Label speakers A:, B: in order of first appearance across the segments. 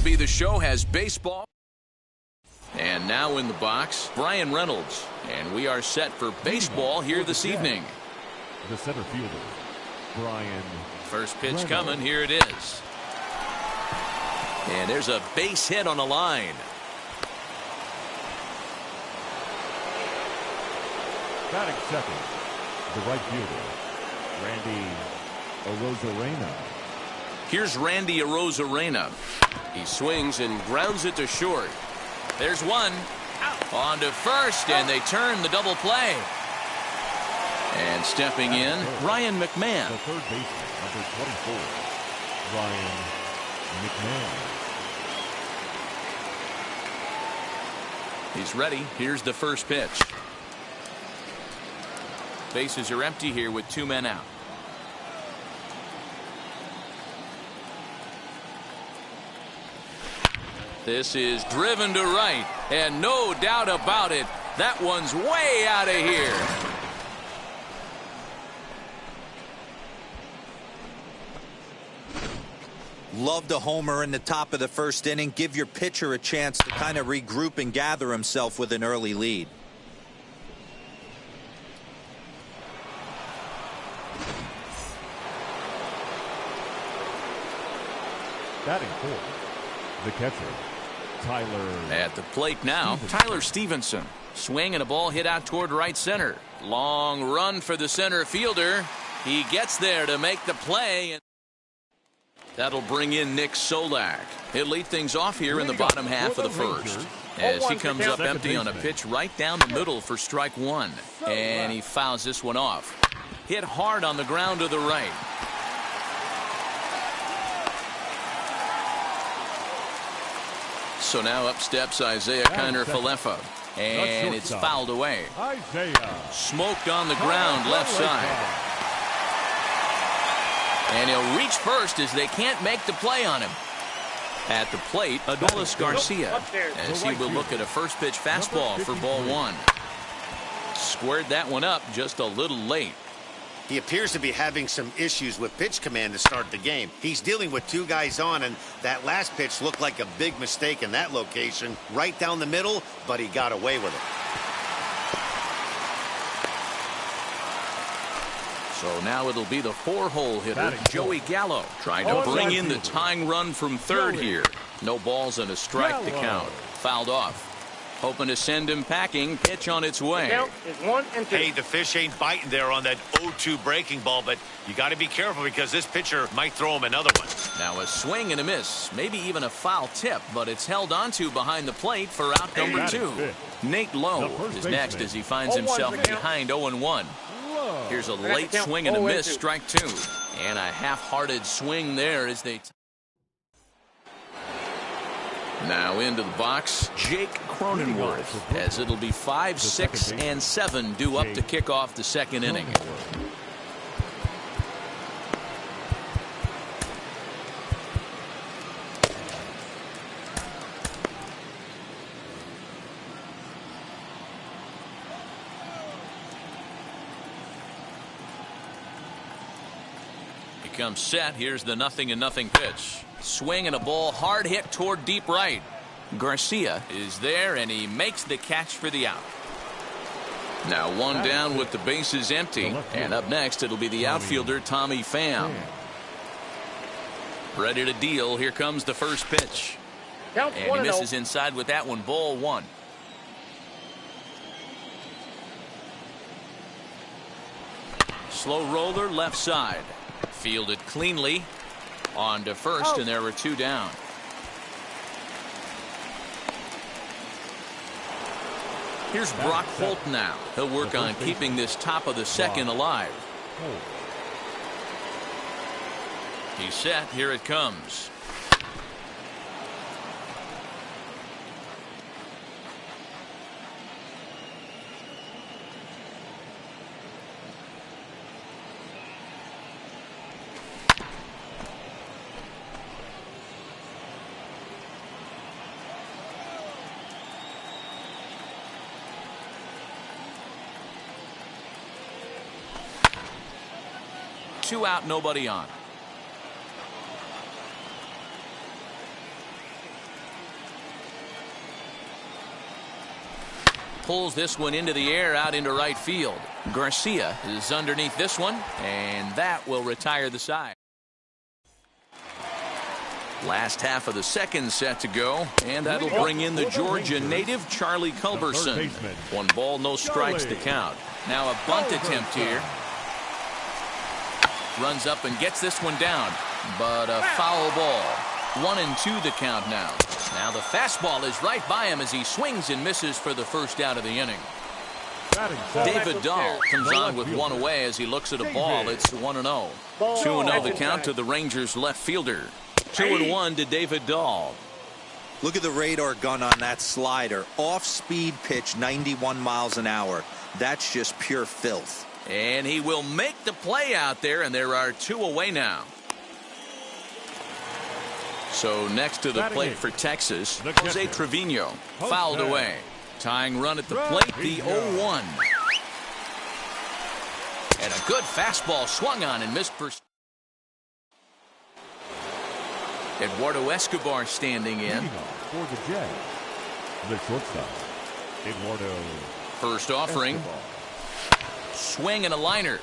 A: MLB The Show has baseball. And now in the box, Brian Reynolds. And we are set for baseball here this evening.
B: The center fielder, Brian.
A: First pitch
B: Reynolds.
A: coming. Here it is. And there's a base hit on the line.
B: Batting second, the right fielder, Randy Arozarena.
A: Here's Randy Arozarena. He swings and grounds it to short. There's one. On to first, and they turn the double play. And stepping in, Ryan McMahon.
B: The third baseman, number 24, Ryan McMahon.
A: He's ready. Here's the first pitch. Bases are empty here with 2 men out. This is driven to right, and no doubt about it, that one's way out of here.
C: Loved a homer in the top of the first inning. Give your pitcher a chance to kind of regroup and gather himself with an early lead.
B: Batting fourth, the catcher, Tyler.
A: At the plate now, Tyler Stevenson. Swing and a ball hit out toward right center. Long run for the center fielder. He gets there to make the play. And that'll bring in Nick Solak. He'll lead things off here in the bottom half of the first. As he comes up empty on a pitch right down the middle for strike one. And he fouls this one off. Hit hard on the ground to the right. So now up steps Isaiah Kiner-Falefa. And it's fouled away. Smoked on the ground left side. And he'll reach first as they can't make the play on him. At the plate, Adolis Garcia, as he will look at a first pitch fastball for ball one. Squared that one up just a little late.
D: He appears to be having some issues with pitch command to start the game. He's dealing with 2 guys on, and that last pitch looked like a big mistake in that location. Right down the middle, but he got away with it.
A: So now it'll be the 4-hole hitter, Joey Gallo, trying to bring in the tying run from third here. No balls and a strike to count. Fouled off. Hoping to send him packing. Pitch on its way.
E: Count is 1 and 2.
D: Hey, the fish ain't biting there on that 0-2 breaking ball, but you got to be careful because this pitcher might throw him another one.
A: Now a swing and a miss, maybe even a foul tip, but it's held onto behind the plate for out number 2. Nate Lowe is next as he finds himself behind 0-1. Here's a late swing and a miss, strike 2. And a half-hearted swing there as they... Now into the box, Jake Cronenworth, as it'll be 5, 6, and 7 due up to kick off the second inning. He comes set. Here's the 0-0 pitch. Swing and a ball hard hit toward deep right. Garcia is there and he makes the catch for the out. Now one down with the bases empty, and up next it'll be the outfielder Tommy Pham. Ready to deal. Here comes the first pitch. And he misses inside with that one. Ball 1. Slow roller left side. Fielded cleanly. On to first, and there were 2 down. Here's Brock Holt now. He'll work on keeping this top of the second alive. He's set. Here it comes. Two out, nobody on. pulls this one into the air out into right field. Garcia is underneath this one, and that will retire the side. Last half of the second set to go, and that'll bring in the Georgia native Charlie Culberson. 1 ball, no strikes to count. Now a bunt attempt here. Runs up and gets this one down, but a foul ball. 1-2 the count now. Now the fastball is right by him as he swings and misses for the first out of the inning. David Dahl comes on with 1 away as he looks at a ball. It's 1-0. 2-0 the count to the Rangers left fielder. 2-1 to David Dahl.
C: Look at the radar gun on that slider. Off-speed pitch, 91 miles an hour. That's just pure filth.
A: And he will make the play out there, and there are 2 away now. So next to the plate for Texas, Jose Trevino. Fouled away. Tying run at the plate, the 0-1. And a good fastball swung on and missed for Eduardo Escobar standing in.
B: For the Jets, the shortstop, Eduardo.
A: First offering.
B: Escobar.
A: Swing and a liner.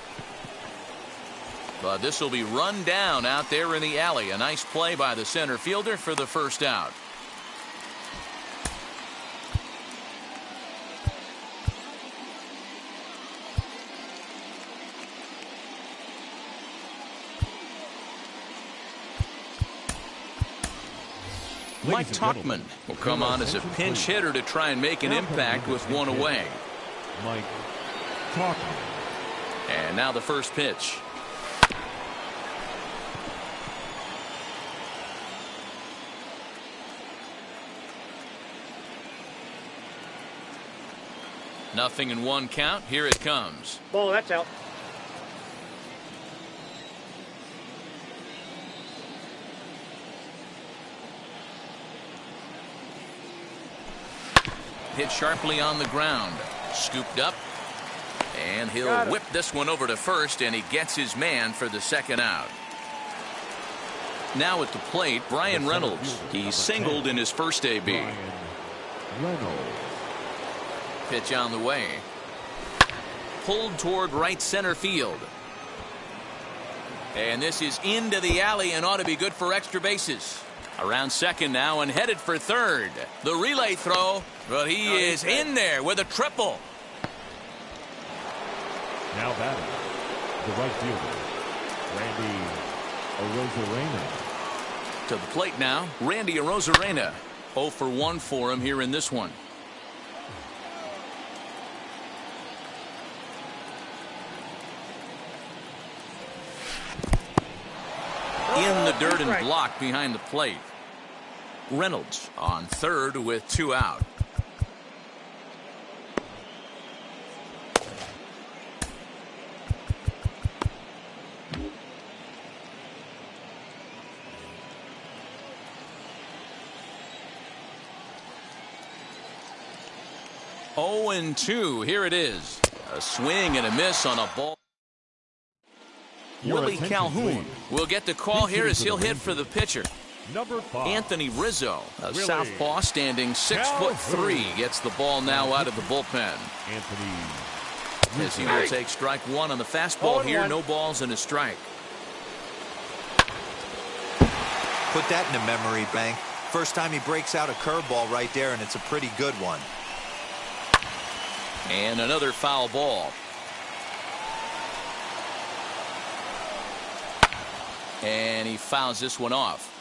A: But this will be run down out there in the alley. A nice play by the center fielder for the first out. Mike Tauchman will come on as a pinch hitter to try and make an impact with 1 away.
B: Mike Tauchman.
A: And now the first pitch. Nothing in 1 count. Here it comes.
E: Ball, that's out.
A: Hit sharply on the ground. Scooped up. And he'll whip this one over to first, and he gets his man for the second out. Now at the plate, Brian Reynolds. He singled in his first AB. Pitch on the way. Pulled toward right center field. And this is into the alley and ought to be good for extra bases. Around second now and headed for third. The relay throw, but he is in there with a triple.
B: Now batting, the right fielder, Randy Arozarena.
A: To the plate now, Randy Arozarena. 0 for 1 for him here in this one. In the dirt and blocked behind the plate. Reynolds on third with 2 out. Oh, 0-2. Here it is. A swing and a miss on a ball. Willie Calhoun will get the call here as he'll hit for the pitcher.
B: Number 5.
A: Anthony Rizzo, a southpaw standing 6'3", gets the ball now out of the bullpen.
B: Anthony
A: As he will take strike 1 on the fastball here. No balls and a strike.
C: Put that in a memory bank. First time he breaks out a curveball right there, and it's a pretty good one.
A: And another foul ball. And he fouls this one off.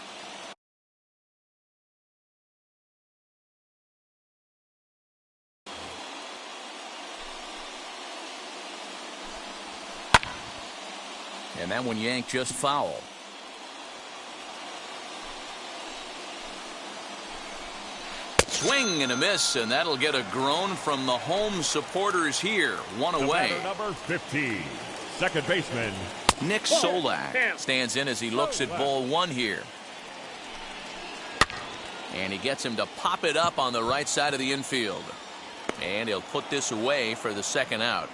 A: And that one yanked just foul. Swing and a miss, and that'll get a groan from the home supporters here. 1 away.
B: Number 50, second baseman
A: Nick Solak stands in as he looks at ball 1 here. And he gets him to pop it up on the right side of the infield. And he'll put this away for the second out.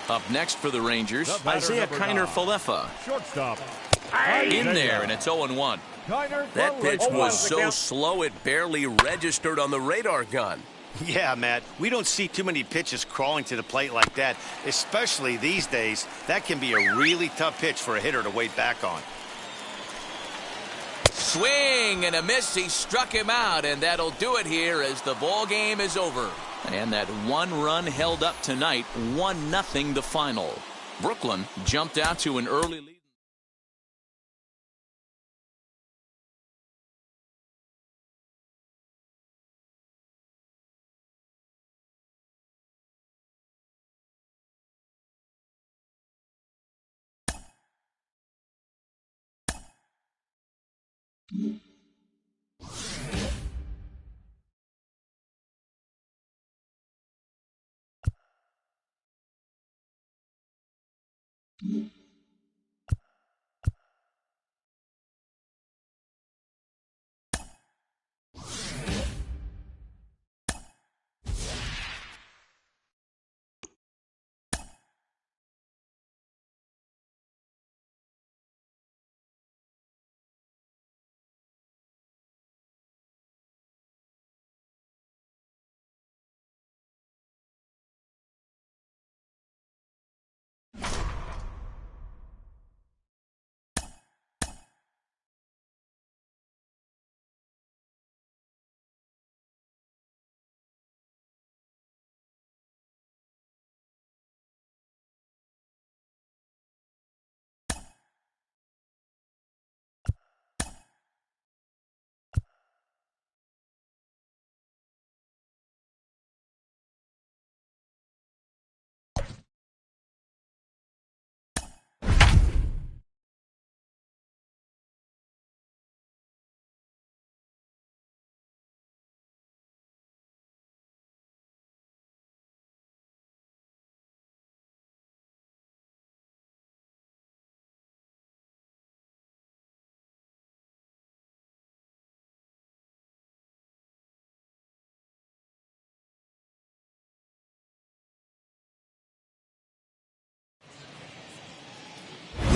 A: Up next for the Rangers, Isaiah Kiner Falefa.
B: Shortstop.
A: In there, and it's 0-1. That pitch was so slow it barely registered on the radar gun.
D: Yeah, Matt, we don't see too many pitches crawling to the plate like that, especially these days. That can be a really tough pitch for a hitter to wait back on.
A: Swing and a miss. He struck him out, and that'll do it here as the ball game is over. And that one run held up tonight, 1-0 the final. Brooklyn jumped out to an early lead.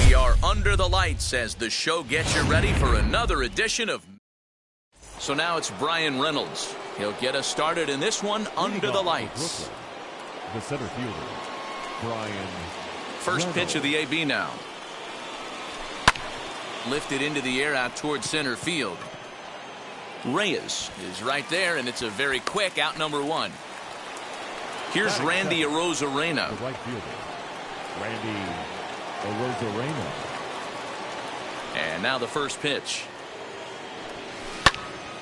A: We are under the lights as the show gets you ready for another edition of... So now it's Brian Reynolds. He'll get us started in this one under the lights.
B: The center fielder, Brian.
A: First pitch of the AB now. Lifted into the air out towards center field. Reyes is right there, and it's a very quick out number one. Here's Randy Arozarena.
B: The right fielder, Randy Arozarena.
A: And now the first pitch.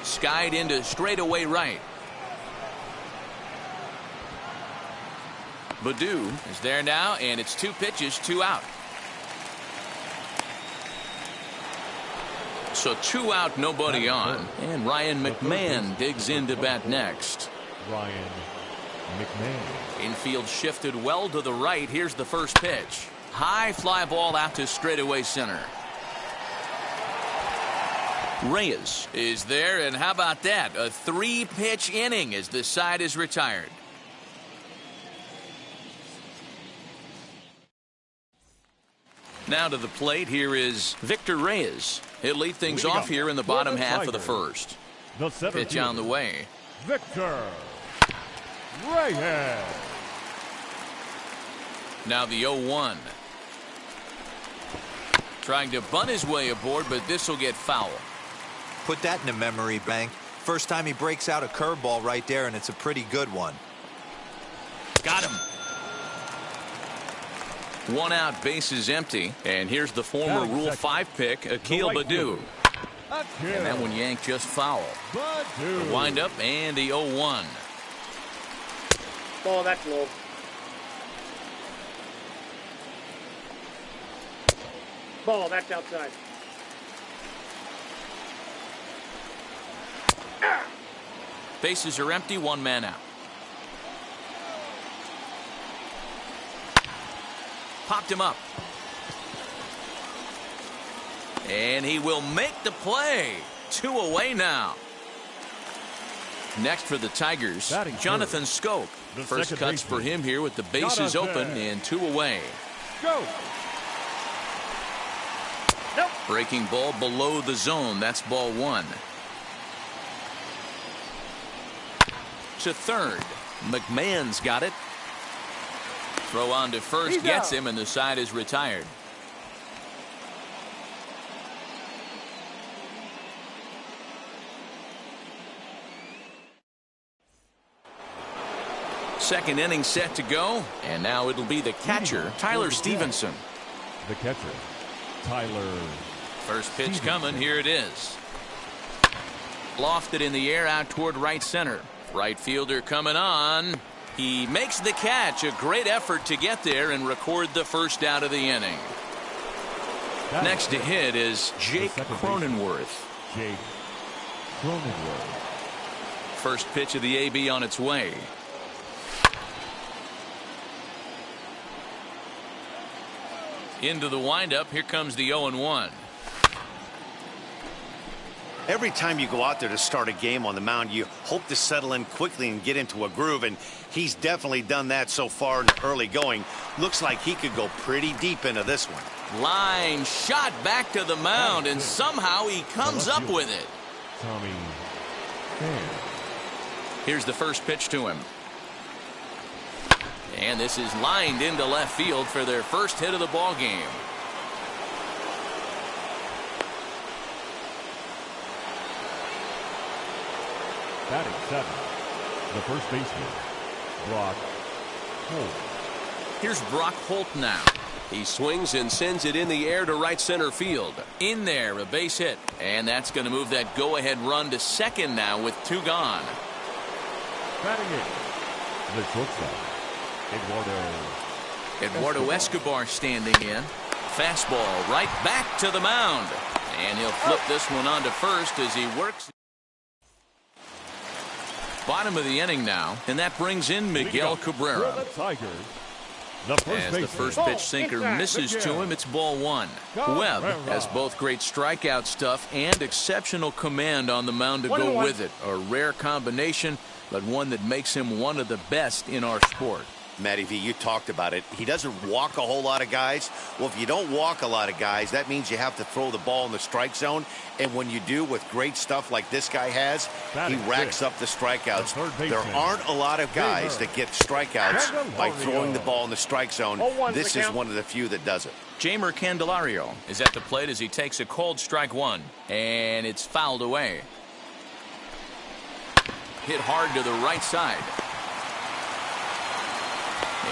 A: Skied into straightaway right. Baddoo is there now, and it's 2 pitches, 2 out. So 2 out, nobody on. And Ryan McMahon digs in to bat next.
B: Ryan McMahon.
A: Infield shifted well to the right. Here's the first pitch. High fly ball out to straightaway center. Reyes is there, and how about that? A 3-pitch inning as the side is retired. Now to the plate, here is Victor Reyes. He'll lead things off here in the bottom half of the first. Pitch on the way.
B: Victor Reyes.
A: Now the 0-1. Trying to bunt his way aboard, but this will get foul.
C: Put that in a memory bank. First time he breaks out a curveball right there, and it's a pretty good one.
A: Got him. 1 out, bases empty. And here's the former Rule 5 pick, Akil Baddoo. And that one yanked just foul. The windup and the 0-1.
E: Ball, that's low. Ball, that's outside.
A: Bases are empty, 1 man out. Popped him up. And he will make the play. 2 away now. Next for the Tigers, Jonathan Scope. First cuts for him here with the bases open and 2 away.
B: Go.
E: Nope.
A: Breaking ball below the zone. That's ball one. To third. McMahon's got it. Throw on to first gets him, and the side is retired. Second inning set to go, and now it'll be the catcher, Tyler Stevenson.
B: The catcher, Tyler.
A: First pitch coming. Here it is. Lofted in the air out toward right center. Right fielder coming on. He makes the catch. A great effort to get there and record the first out of the inning. Next to hit is Jake Cronenworth.
B: Jake Cronenworth.
A: First pitch of the AB on its way. Into the windup. Here comes the 0-1.
D: Every time you go out there to start a game on the mound, you hope to settle in quickly and get into a groove, and he's definitely done that so far in the early going. Looks like he could go pretty deep into this one.
A: Line shot back to the mound, and somehow he comes up with it.
B: Tommy.
A: Here's the first pitch to him. And this is lined into left field for their first hit of the ball game.
B: Batting seven, the first baseman, Brock Holt.
A: Here's Brock Holt now. He swings and sends it in the air to right center field. In there, a base hit. And that's going to move that go-ahead run to second now with two gone.
B: Batting eighth, the shortstop,
A: Eduardo Escobar standing in. Fastball right back to the mound. And he'll flip this one on to first as he works. Bottom of the inning now, and that brings in Miguel Cabrera. As the first pitch sinker misses to him, it's ball one. Webb has both great strikeout stuff and exceptional command on the mound to go with it. A rare combination, but one that makes him one of the best in our sport.
D: Matty V, you talked about it. He doesn't walk a whole lot of guys. Well, if you don't walk a lot of guys, that means you have to throw the ball in the strike zone. And when you do, with great stuff like this guy has, he racks up the strikeouts. There aren't a lot of guys that get strikeouts by throwing the ball in the strike zone. This is one of the few that does it.
A: Jeimer Candelario is at the plate as he takes a cold strike one. And it's fouled away. Hit hard to the right side.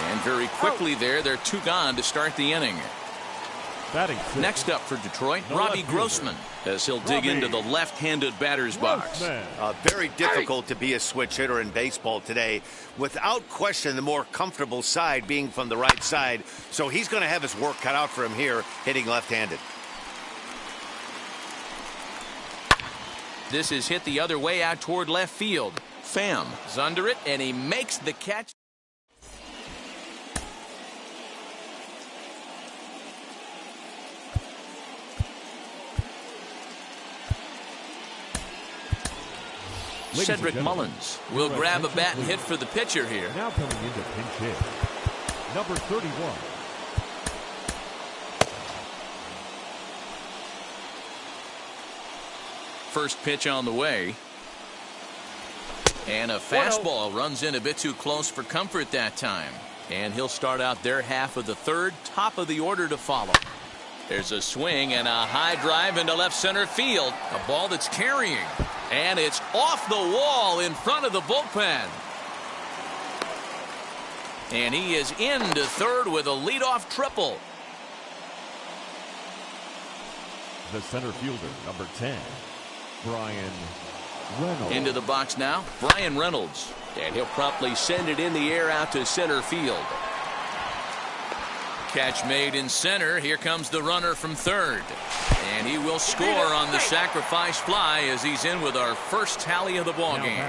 A: And very quickly they're two gone to start the inning. Next up for Detroit, Robbie Grossman, as he'll dig into the left-handed batter's box.
D: Very difficult to be a switch hitter in baseball today. Without question, the more comfortable side being from the right side. So he's going to have his work cut out for him here, hitting left-handed.
A: This is hit the other way out toward left field. Pham is under it, and he makes the catch. Cedric Mullins will grab a bat and hit for the pitcher here.
B: Now coming into pinch hit, number 31.
A: First pitch on the way. And a fastball runs in a bit too close for comfort that time. And he'll start out their half of the third, top of the order to follow. There's a swing and a high drive into left center field. A ball that's carrying. And it's off the wall in front of the bullpen. And he is into third with a leadoff triple.
B: The center fielder, number 10, Brian Reynolds.
A: Into the box now, Brian Reynolds. And he'll promptly send it in the air out to center field. Catch made in center. Here comes the runner from third. And he will score on the sacrifice fly as he's in with our first tally of the ball game.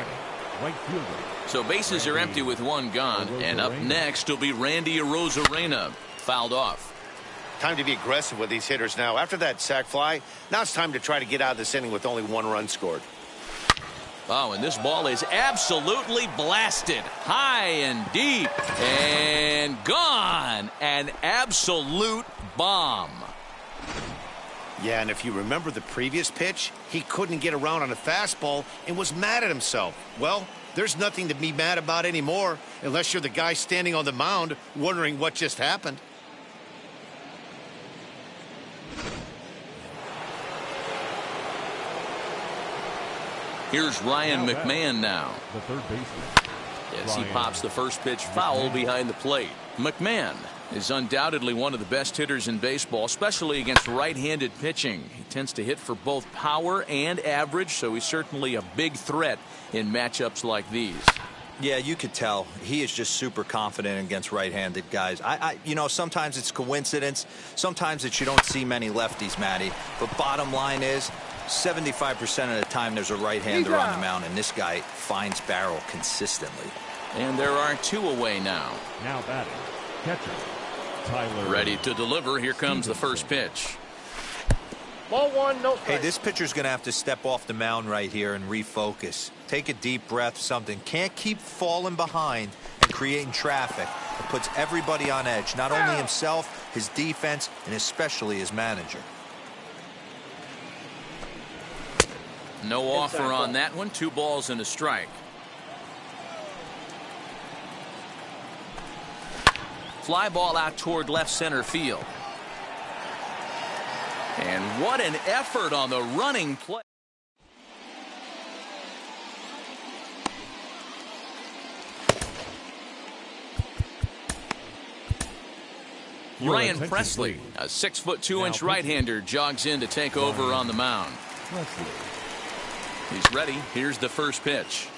A: So bases are empty with one gone. And up next will be Randy Arozarena, fouled off.
D: Time to be aggressive with these hitters now. After that sac fly, now it's time to try to get out of this inning with only one run scored.
A: Oh, and this ball is absolutely blasted. High and deep. And gone. An absolute bomb.
D: Yeah, and if you remember the previous pitch, he couldn't get around on a fastball and was mad at himself. Well, there's nothing to be mad about anymore unless you're the guy standing on the mound wondering what just happened.
A: Here's Ryan McMahon now.
B: The third baseman.
A: As he pops the first pitch foul behind the plate. McMahon is undoubtedly one of the best hitters in baseball, especially against right-handed pitching. He tends to hit for both power and average, so he's certainly a big threat in matchups like these.
C: Yeah, you could tell he is just super confident against right-handed guys. You know, sometimes it's coincidence. Sometimes it's you don't see many lefties, Matty. But bottom line is 75% of the time there's a right-hander on the mound, and this guy finds barrel consistently.
A: And there are two away now.
B: Now batting, catcher, Tyler.
A: Ready to deliver. Here comes the first pitch.
E: Ball one, no strike.
C: Hey, this pitcher's going to have to step off the mound right here and refocus. Take a deep breath, something. Can't keep falling behind and creating traffic. It puts everybody on edge, not only himself, his defense, and especially his manager.
A: No offer on that one. 2 balls and a strike. Fly ball out toward left center field. And what an effort on the running play. Ryan Presley, a 6'2" right-hander, jogs in to take over on the mound. He's ready. Here's the first pitch.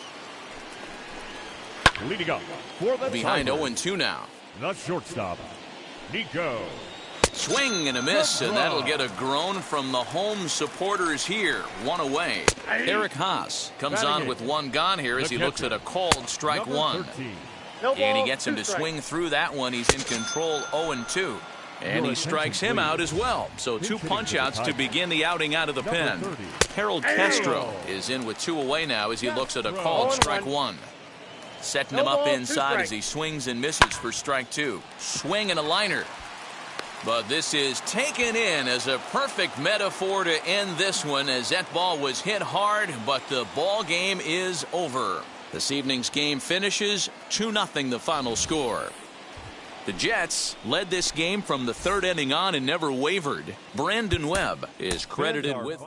B: Leading up for the
A: Behind
B: Tigers,
A: 0-2 now.
B: the shortstop, Nico.
A: Swing and a miss, and that'll get a groan from the home supporters here. 1 away. Eric Haas comes on with 1 gone here as he looks at a called strike
B: Number
A: 1.
B: 13.
E: No
A: And he
E: ball,
A: gets him
E: 2
A: to
E: strikes.
A: swing through that one. He's in control 0-2. And he strikes him out as well. So 2 punch-outs to begin the outing out of the pen. Harold Castro is in with 2 away now as he looks at a called strike 1. Setting him up inside as he swings and misses for strike 2. Swing and a liner. But this is taken in as a perfect metaphor to end this one, as that ball was hit hard, but the ball game is over. This evening's game finishes 2-0 the final score. The Jets led this game from the 3rd inning on and never wavered. Brandon Webb is credited with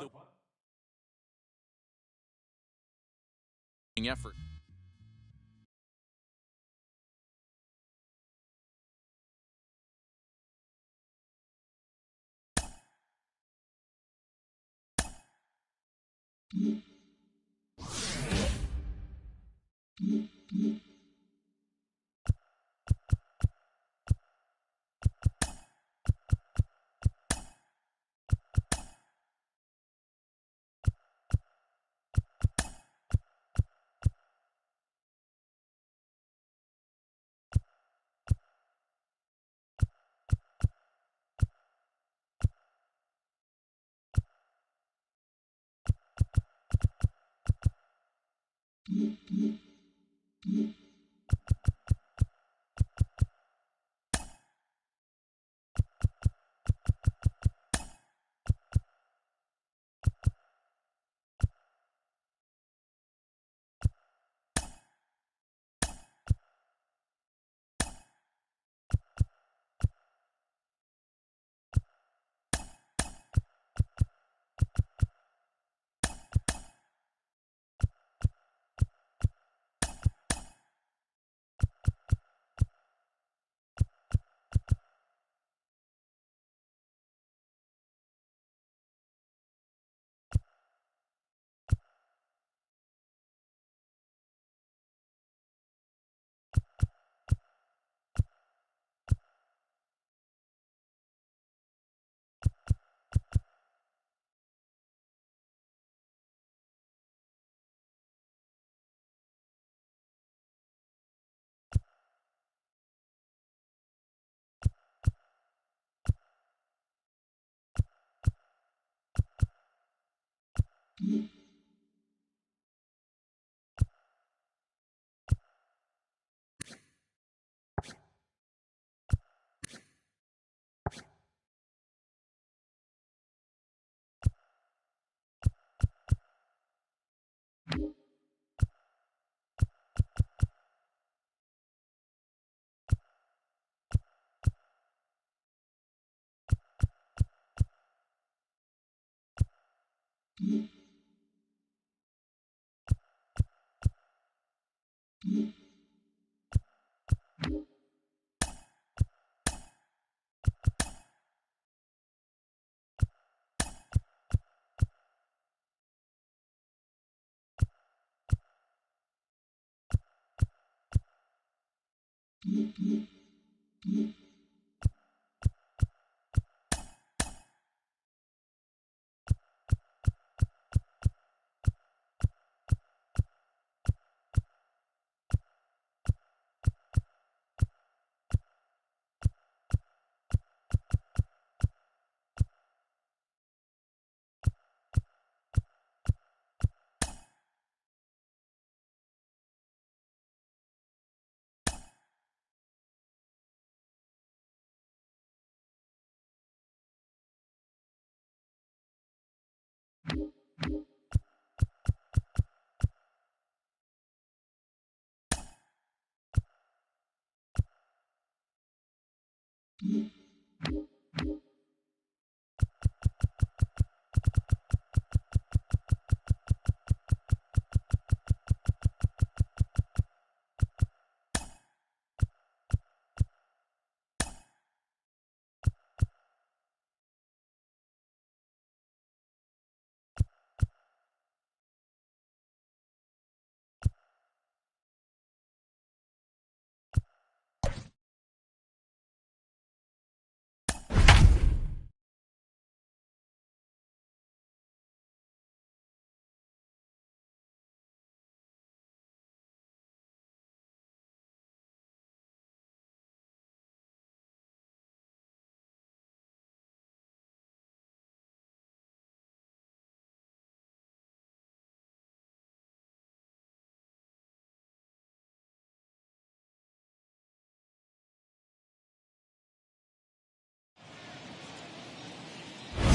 A: the effort.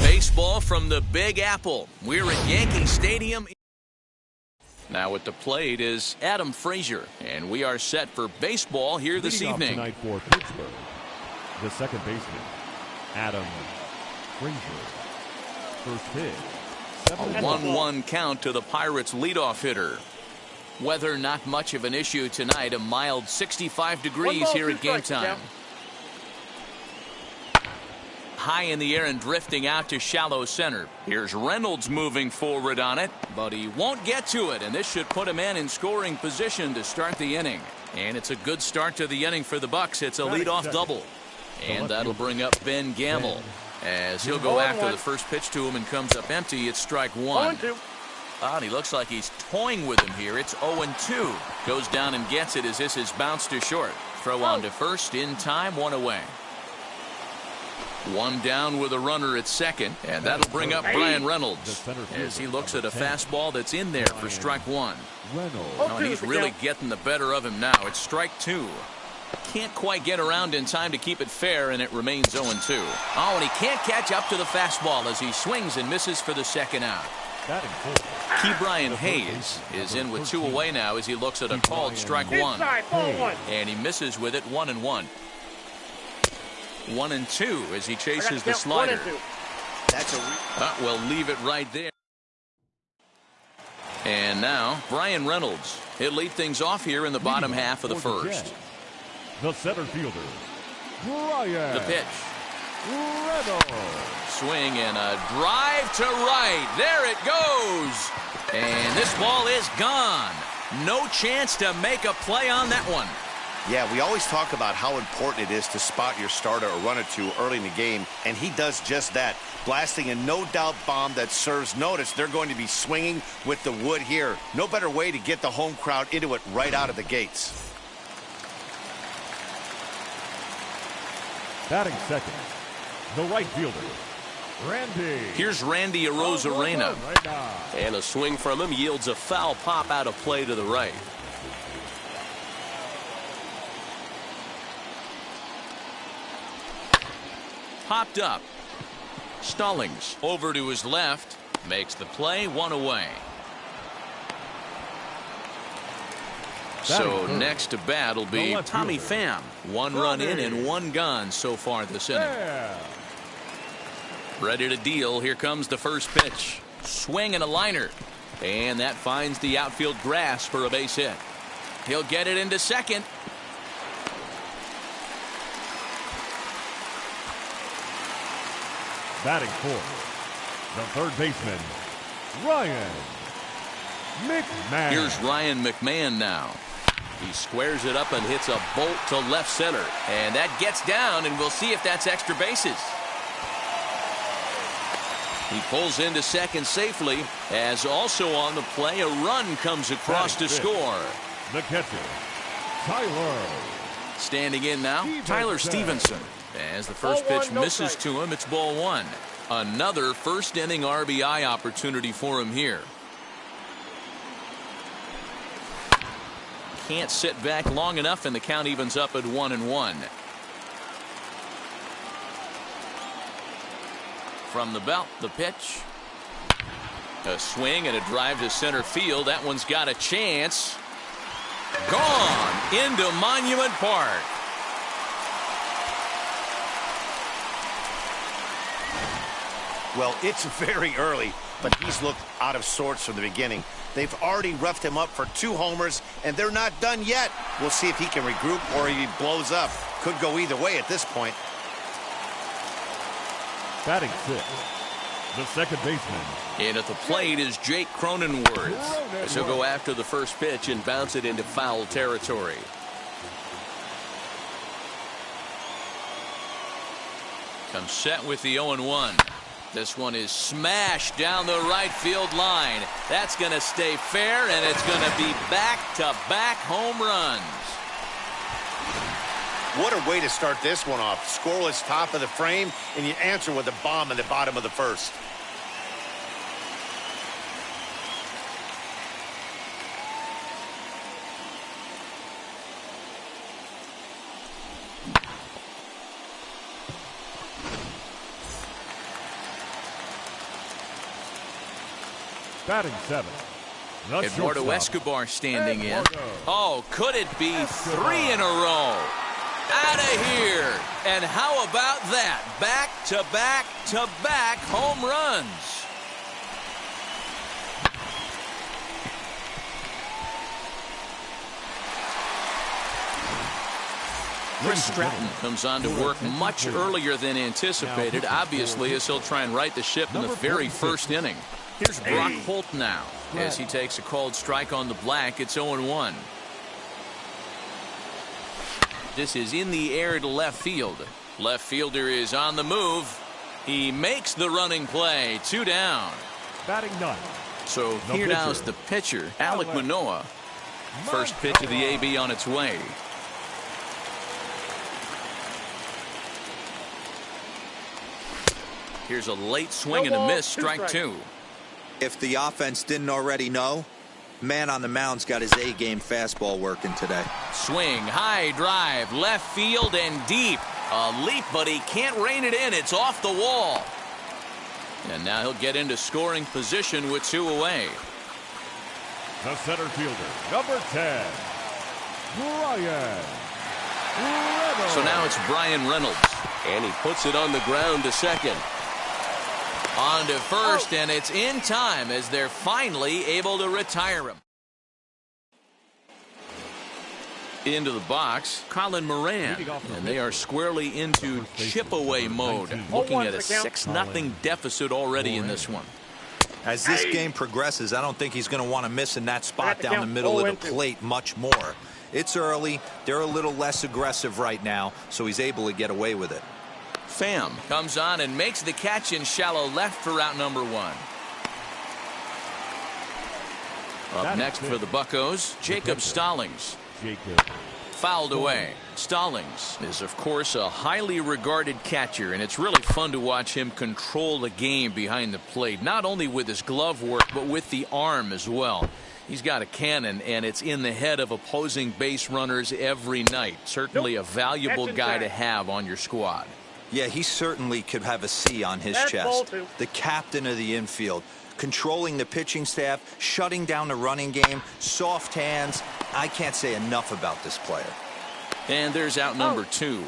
A: Baseball from the Big Apple. We're at Yankee Stadium. Now at the plate is Adam Frazier, and we are set for baseball here this evening.
B: Tonight for Pittsburgh, the second baseman, Adam Frazier. First pitch.
A: A 1-1 count to the Pirates' leadoff hitter. Weather not much of an issue tonight. A mild 65 degrees here at game time. High in the air and drifting out to shallow center. Here's Reynolds moving forward on it, but he won't get to it, and this should put a man in scoring position to start the inning. And it's a good start to the inning for the Bucks. It's a leadoff double, and that'll bring up Ben Gamble as he'll go after the first pitch to him and comes up empty. It's strike one. And he looks like he's toying with him here. It's 0-2. Goes down and gets it as this is bounced to short. Throw on to first in time, one away. One down with a runner at second, and that'll bring up Brian Reynolds as he looks at a fastball that's in there for strike one. And he's really getting the better of him now. It's strike two. Can't quite get around in time to keep it fair, and it remains 0-2. Oh, and he can't catch up to the fastball as he swings and misses for the second out. Ke'Bryan Hayes is in with two away now as he looks at a called strike one. And he misses with it, 1-1. 1-2 as he chases the slider. We'll leave it right there. And now Brian Reynolds. He'll lead things off here in the bottom half of the first.
B: The center fielder, Brian.
A: The pitch.
B: Reynolds.
A: Swing and a drive to right. There it goes. And this ball is gone. No chance to make a play on that one.
D: Yeah, we always talk about how important it is to spot your starter or run or two early in the game, and he does just that, blasting a no-doubt bomb that serves notice. They're going to be swinging with the wood here. No better way to get the home crowd into it right out of the gates.
B: Batting second, the right fielder, Randy.
A: Here's Randy Arozarena.
F: And a swing from him yields a foul pop out of play to the right.
A: Popped up. Stallings over to his left. Makes the play, one away. So next to bat will be Tommy Pham. One run in and one gone so far this inning. Ready to deal. Here comes the first pitch. Swing and a liner. And that finds the outfield grass for a base hit. He'll get it into second.
B: Batting fourth, the third baseman, Ryan McMahon.
A: Here's Ryan McMahon now. He squares it up and hits a bolt to left center. And that gets down, and we'll see if that's extra bases. He pulls into second safely, as also on the play, a run comes across to score.
B: The catcher, Tyler.
A: Standing in now, Tyler Stevenson. As the first pitch misses to him, it's ball one. Another first inning RBI opportunity for him here. Can't sit back long enough, and the count evens up at 1-1. From the belt, the pitch. A swing and a drive to center field. That one's got a chance. Gone into Monument Park.
D: Well, it's very early, but he's looked out of sorts from the beginning. They've already roughed him up for 2 homers, and they're not done yet. We'll see if he can regroup or if he blows up. Could go either way at this point.
B: Batting fifth, the second baseman.
A: And at the plate is Jake Cronenworth. As he'll go after the first pitch and bounce it into foul territory. Comes set with the 0-1. This one is smashed down the right field line. That's going to stay fair, and it's going to be back-to-back home runs.
D: What a way to start this one off. Scoreless top of the frame, and you answer with a bomb in the bottom of the first.
B: Batting seventh, the
A: Eduardo
B: shortstop,
A: Escobar standing in.
B: Eduardo.
A: Oh, could it be 3 in a row? Out of here. And how about that? Back-to-back-to-back home runs. Chris Stratton comes on to work much earlier than anticipated, obviously, as he'll try and right the ship in the very first inning. Here's Brock Holt now. As he takes a called strike on the black, it's 0-1. This is in the air to left field. Left fielder is on the move. He makes the running play. 2 down.
B: Batting ninth.
A: So here now's the pitcher, Alek Manoah. First pitch of the AB on its way. Here's a late swing and a miss, strike 2.
C: If the offense didn't already know, man on the mound's got his A-game fastball working today.
A: Swing, high drive, left field and deep. A leap, but he can't rein it in. It's off the wall. And now he'll get into scoring position with 2 away.
B: The center fielder, number 10, Brian Reynolds.
A: So now it's Brian Reynolds.
F: And he puts it on the ground to second.
A: On to first, and it's in time as they're finally able to retire him. Into the box, Colin Moran, and they are squarely into chip-away mode, looking at a 6-0 deficit already in this one.
C: As this game progresses, I don't think he's going to want to miss in that spot down the middle of the plate much more. It's early. They're a little less aggressive right now, so he's able to get away with it.
A: Pham comes on and makes the catch in shallow left for out number 1. Up next for the Buccos, Jacob Stallings. Fouled away. Stallings is, of course, a highly regarded catcher, and it's really fun to watch him control the game behind the plate, not only with his glove work, but with the arm as well. He's got a cannon, and it's in the head of opposing base runners every night. Certainly a valuable guy to have on your squad.
C: Yeah, he certainly could have a C on his chest. The captain of the infield, controlling the pitching staff, shutting down the running game, soft hands. I can't say enough about this player.
A: And there's out number 2.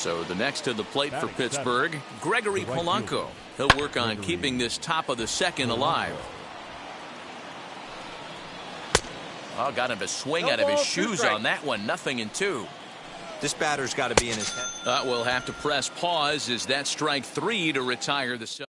A: So the next to the plate for Pittsburgh, Gregory Polanco. He'll work on keeping this top of the second alive. Oh, got him to swing out of his shoes on that one. 0-2.
C: This batter's got to be in his head.
A: We'll have to press pause as that strike 3 to retire the.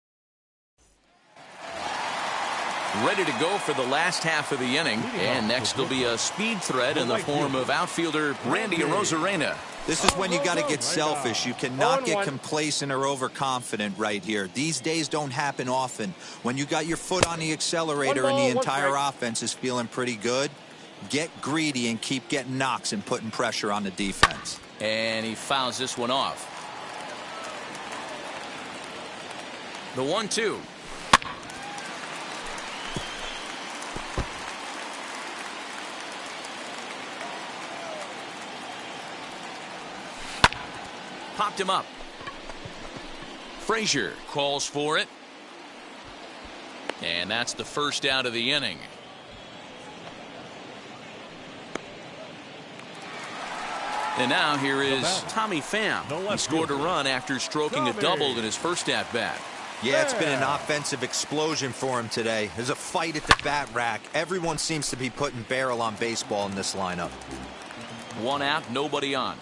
A: Ready to go for the last half of the inning. And next will be a speed threat in the form of outfielder Randy Arozarena.
C: This is when you got to get selfish. You cannot get complacent or overconfident right here. These days don't happen often. When you got your foot on the accelerator and the entire offense is feeling pretty good, get greedy and keep getting knocks and putting pressure on the defense.
A: And he fouls this one off. The 1-2. Popped him up. Frazier calls for it. And that's the first out of the inning. And now here is Tommy Pham. He scored a run after stroking a double in his first at-bat.
C: Yeah, it's been an offensive explosion for him today. There's a fight at the bat rack. Everyone seems to be putting barrel on baseball in this lineup.
A: 1 out, nobody on.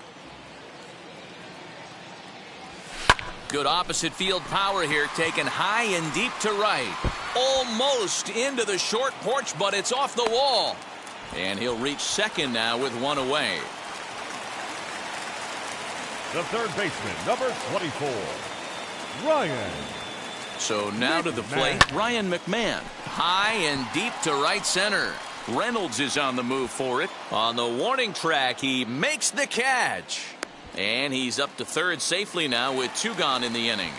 A: Good opposite field power here, taken high and deep to right. Almost into the short porch, but it's off the wall. And he'll reach second now with 1 away.
B: The third baseman, number 24, Ryan.
A: So now to the plate, Ryan McMahon. High and deep to right center. Reynolds is on the move for it. On the warning track, he makes the catch. And he's up to third safely now with 2 gone in the inning.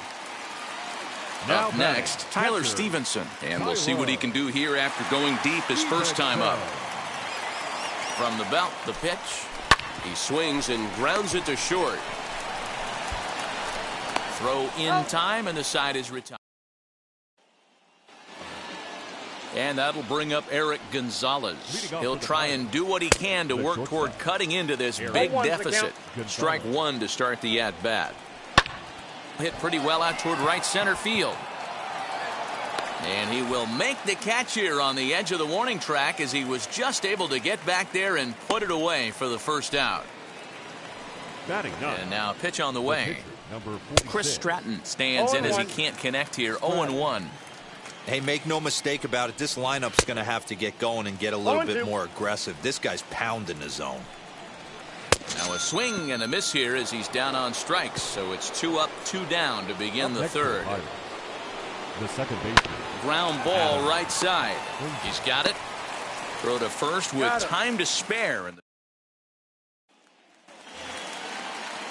B: Now
A: up next, Tyler Stevenson. And we'll see what he can do here after going deep his first time up. From the belt, the pitch.
F: He swings and grounds it to short.
A: Throw in time, and the side is retired. And that'll bring up Eric Gonzalez. He'll try and do what he can to work toward cutting into this big deficit. Strike 1 to start the at-bat. Hit pretty well out toward right center field. And he will make the catch here on the edge of the warning track as he was just able to get back there and put it away for the first out. And now a pitch on the way. Chris Stratton stands in as he can't connect here. 0-1.
C: Hey, make no mistake about it. This lineup's going to have to get going and get a little bit more aggressive. This guy's pounding the zone.
A: Now a swing and a miss here as he's down on strikes. So it's 2 up, 2 down to begin the third.
B: The second baseman.
A: Ground ball right side. He's got it. Throw to first with time to spare.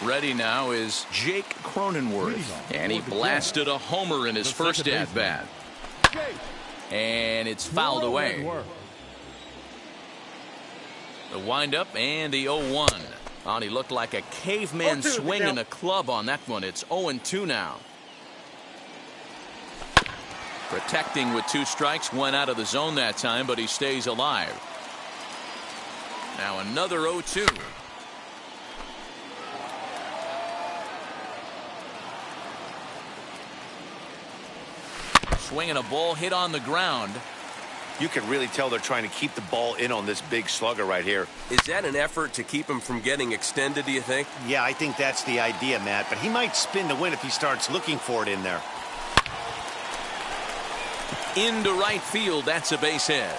A: Ready now is Jake Cronenworth. And he blasted a homer in his first at-bat. And it's fouled away. The windup and the 0-1. Oh, he looked like a caveman swinging a club on that one. It's 0-2 now. Protecting with 2 strikes, went out of the zone that time, but he stays alive. Now another 0-2. Swinging a ball hit on the ground.
D: You can really tell they're trying to keep the ball in on this big slugger right here.
F: Is that an effort to keep him from getting extended, do you think?
D: Yeah, I think that's the idea, Matt. But he might spin to win if he starts looking for it in there.
A: Into right field, that's a base hit.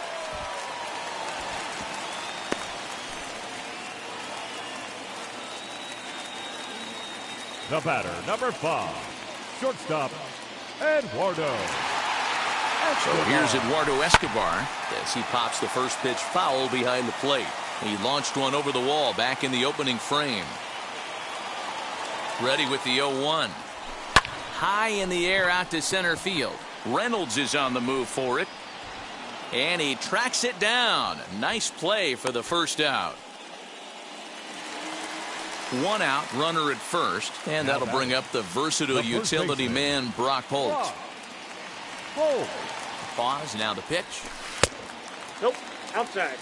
B: The batter, number 5, shortstop, Eduardo.
A: So here's Eduardo Escobar as he pops the first pitch foul behind the plate. He launched one over the wall back in the opening frame. Ready with the 0-1. High in the air out to center field. Reynolds is on the move for it. And he tracks it down. Nice play for the first out. 1 out, runner at first. And that'll bring up the versatile utility man, Brock Holt. Pause, now the pitch.
E: Nope, outside.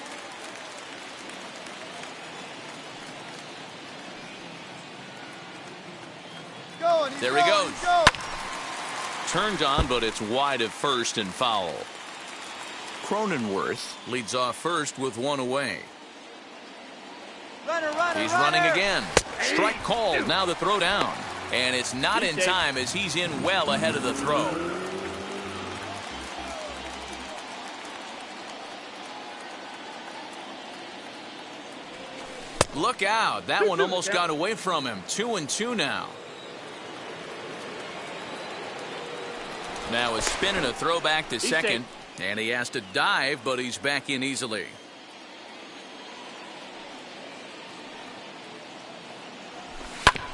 A: There he goes. Turned on, but it's wide of first and foul. Cronenworth leads off first with one away. He's running again. Strike called. Now the throw down. And it's not in time as he's in well ahead of the throw. Look out. That one almost got away from him. 2-2 now. Now a spin and a throw back to second. And he has to dive, but he's back in easily.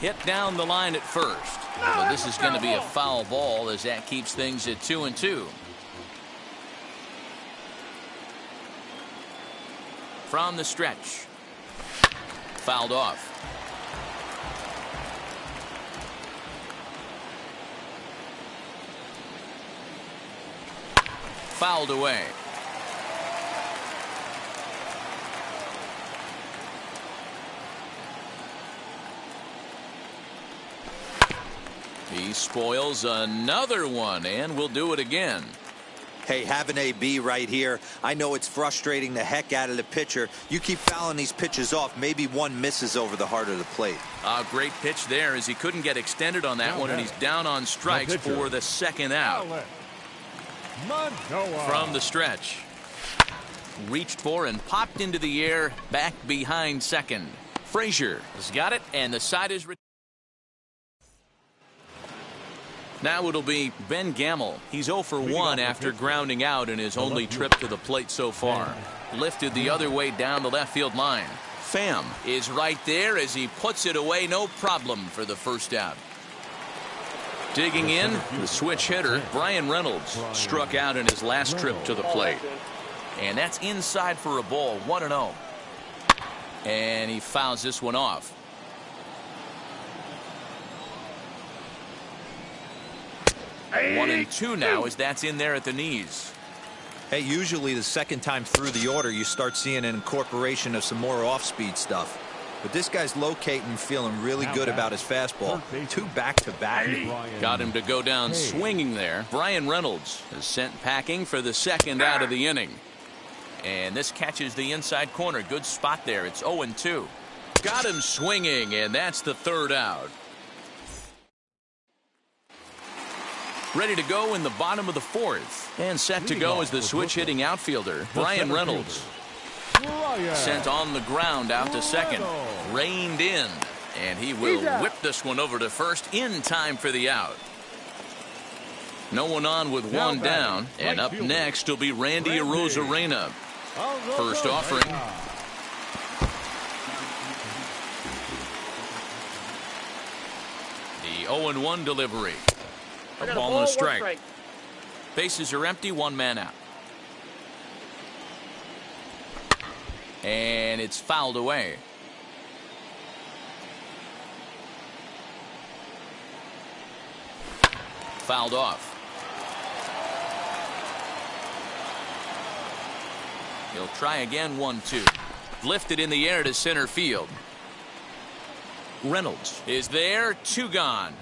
A: Hit down the line at first. But this is going to be a foul ball as that keeps things at 2-2. From the stretch. Fouled off. Fouled away. He spoils another one, and will do it again.
C: Hey, have an AB right here. I know it's frustrating the heck out of the pitcher. You keep fouling these pitches off. Maybe one misses over the heart of the plate. A
A: great pitch there as he couldn't get extended on that one, and he's down on strikes for the second out. From the stretch. Reached for and popped into the air, back behind second. Frazier has got it, and the side is... Now it'll be Ben Gamble. He's 0 for 1 after grounding out in his only trip to the plate so far. Lifted the other way down the left field line. Pham is right there as he puts it away, no problem for the first out. Digging in, the switch hitter, Brian Reynolds, struck out in his last trip to the plate. And that's inside for a ball, 1-0. And he fouls this one off. One and two now as that's in there at the knees.
C: Hey, usually the second time through the order you start seeing an incorporation of some more off-speed stuff. But this guy's locating, feeling really good about his fastball. 2 back-to-back.
A: Got him to go down swinging there. Brian Reynolds is sent packing for the second out of the inning. And this catches the inside corner. Good spot there. It's 0-2. Got him swinging, and that's the third out. Ready to go in the bottom of the fourth. And set to go is the switch-hitting outfielder, Brian Reynolds. Sent on the ground out to second. Reined in. And he will whip this one over to first in time for the out. No one on with one down. And up next will be Randy Arozarena. First offering. The 0-1 delivery. A ball and a strike. Bases are empty, one man out. And it's fouled away. Fouled off. He'll try again, 1-2. Lifted in the air to center field. Reynolds is there, 2 gone.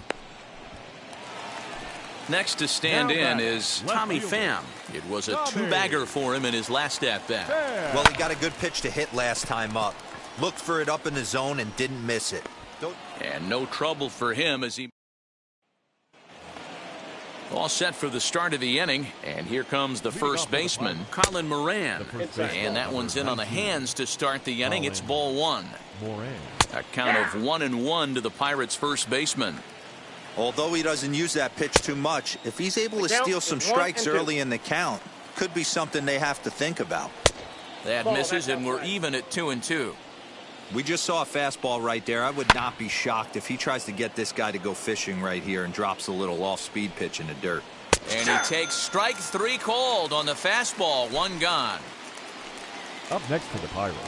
A: Next to stand in is Tommy Pham. It was a 2-bagger for him in his last at-bat.
C: Well, he got a good pitch to hit last time up. Looked for it up in the zone and didn't miss it.
A: And no trouble for him as he... All set for the start of the inning. And here comes the first baseman, Colin Moran. And that one's in on the hands to start the inning. It's ball 1. A count of 1-1 to the Pirates' first baseman.
C: Although he doesn't use that pitch too much, if he's able to steal some strikes early in the count, could be something they have to think about.
A: That misses, and we're even at 2-2.
C: We just saw a fastball right there. I would not be shocked if he tries to get this guy to go fishing right here and drops a little off-speed pitch in the dirt.
A: And he takes strike 3 called on the fastball, 1 gone.
B: Up next for the Pirates,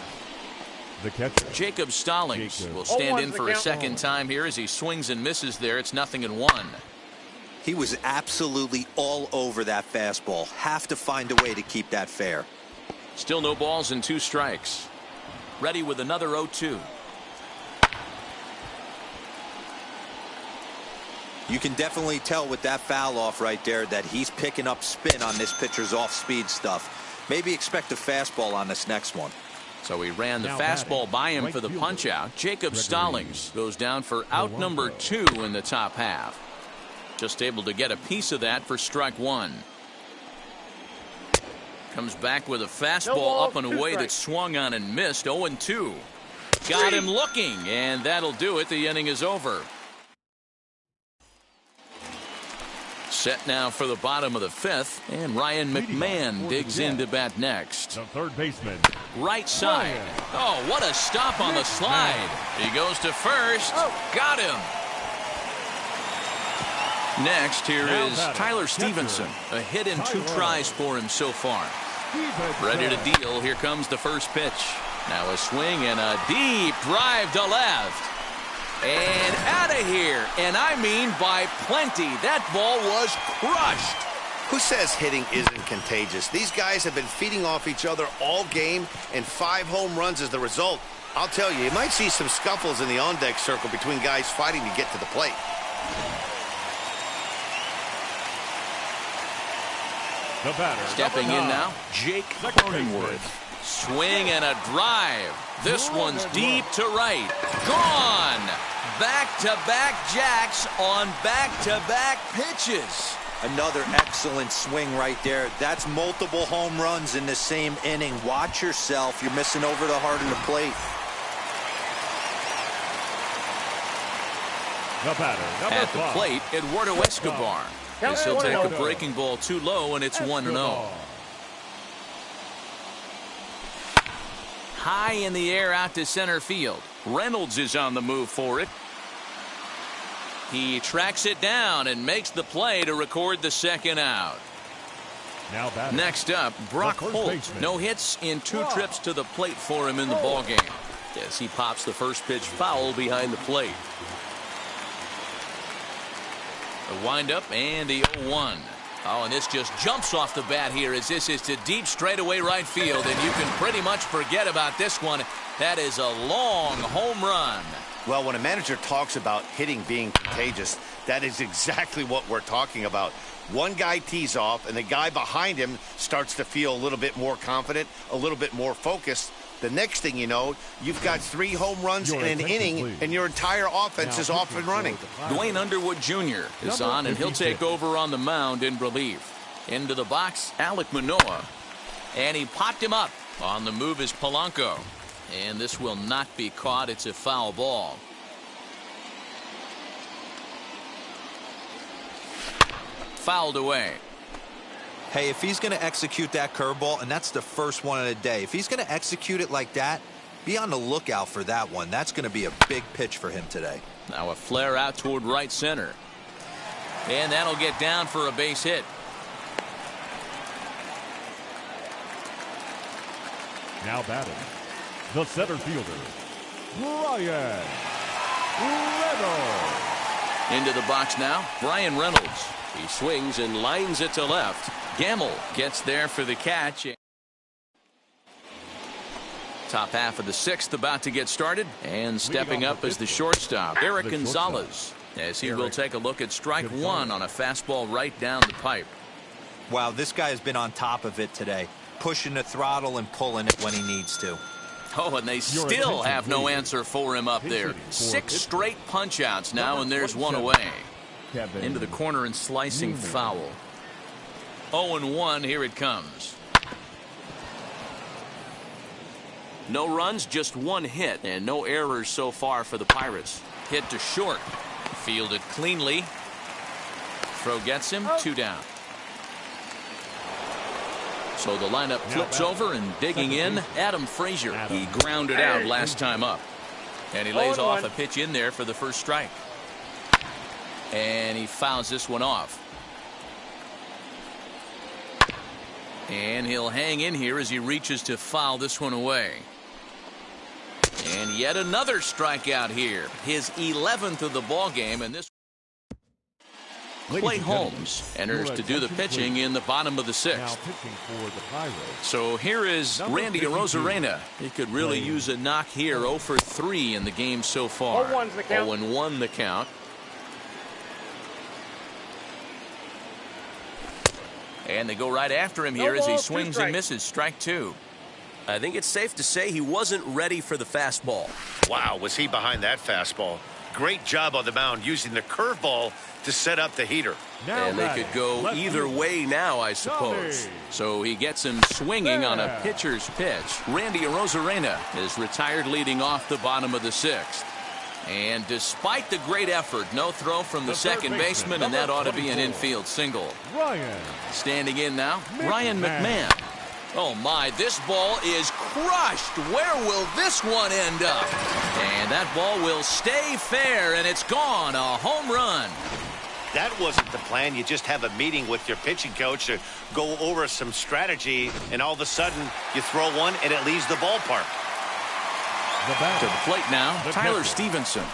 B: the catcher,
A: Jacob Stallings will stand in for a second time here as he swings and misses there. It's 0-1.
C: He was absolutely all over that fastball. Have to find a way to keep that fair.
A: Still no balls and 2 strikes. Ready with another 0-2.
C: You can definitely tell with that foul off right there that he's picking up spin on this pitcher's off-speed stuff. Maybe expect a fastball on this next one.
A: So he ran the fastball by him for the punch-out. Jacob Stallings goes down for out number 2 in the top half. Just able to get a piece of that for strike 1. Comes back with a fastball up and away that swung on and missed. 0-2. Got him looking, and that'll do it. The inning is over. Set now for the bottom of the 5th, and Ryan McMahon digs in to bat next.
B: The third baseman.
A: Right side. Oh, what a stop on the slide. He goes to first. Got him. Next, here is Tyler Stevenson. A hit in 2 tries for him so far. Ready to deal. Here comes the first pitch. Now a swing and a deep drive to left. And out of here. And I mean by plenty. That ball was crushed.
D: Who says hitting isn't contagious? These guys have been feeding off each other all game, and 5 home runs is the result. I'll tell you, you might see some scuffles in the on-deck circle between guys fighting to get to the plate.
B: The batter.
A: Stepping in now, Jake Cronenworth. Swing and a drive. This one's deep to right. Gone. Back-to-back jacks on back-to-back pitches.
C: Another excellent swing right there. That's multiple home runs in the same inning. Watch yourself. You're missing over the heart of the plate.
B: The batter.
A: At the plate, Eduardo Escobar. As he'll take a breaking ball too low, and it's 1-0. High in the air out to center field. Reynolds is on the move for it. He tracks it down and makes the play to record the second out. Next up, Brock Holt. No hits in 2 trips to the plate for him in the ballgame, as he pops the first pitch foul behind the plate. The windup and the 0-1. Oh, and this just jumps off the bat here as this is to deep straightaway right field, and you can pretty much forget about this one. That is a long home run.
D: Well, when a manager talks about hitting being contagious, that is exactly what we're talking about. One guy tees off, and the guy behind him starts to feel a little bit more confident, a little bit more focused. The next thing you know, you've got 3 home runs in an inning, and your entire offense is off and running.
A: Dwayne Underwood Jr. is on, and he'll take over on the mound in relief. Into the box, Alek Manoah. And he popped him up. On the move is Polanco. And this will not be caught. It's a foul ball. Fouled away.
C: Hey, if he's going to execute that curveball, and that's the first one of the day, if he's going to execute it like that, be on the lookout for that one. That's going to be a big pitch for him today.
A: Now a flare out toward right center. And that'll get down for a base hit.
B: Now batting, the center fielder, Bryan Reynolds.
A: Into the box now, Bryan Reynolds. He swings and lines it to left. Gamble gets there for the catch. Top half of the 6th about to get started, and stepping up as the shortstop, Eric Gonzalez, as he will take a look at strike 1 on a fastball right down the pipe.
C: Wow, this guy has been on top of it today, pushing the throttle and pulling it when he needs to.
A: Oh, and they still have no answer for him up there. 6 straight punch outs now, and there's one away. Into the corner and slicing foul. 0-1, here it comes. No runs, just 1 hit, and no errors so far for the Pirates. Hit to short. Fielded cleanly. Throw gets him, 2 down. So the lineup flips over, and digging in, Adam Frazier. He grounded out last time up. And he lays off a pitch in there for the first strike. And he fouls this one off. And he'll hang in here as he reaches to foul this one away. And yet another strikeout here. His 11th of the ball game, and this Clay Holmes enters to do the pitching in the bottom of the 6th. So here is Randy Arozarena. He could really use a knock here. 0 for 3 in the game so far.
E: 0-1's the count.
A: 0-1 the count. And they go right after him here as he swings and misses. Strike two.
F: I think it's safe to say he wasn't ready for the fastball.
D: Wow, was he behind that fastball? Great job on the mound using the curveball to set up the heater.
F: And they could go either way now, I suppose.
A: So he gets him swinging on a pitcher's pitch. Randy Arozarena is retired leading off the bottom of the sixth. And despite the great effort, no throw from the second baseman, and that ought to be an infield single. Standing in now, Ryan McMahon. Oh my, this ball is crushed. Where will this one end up? And that ball will stay fair, and it's gone. A home run.
D: That wasn't the plan. You just have a meeting with your pitching coach to go over some strategy, and all of a sudden you throw one and it leaves the ballpark.
A: To the plate now, Tyler Stevenson.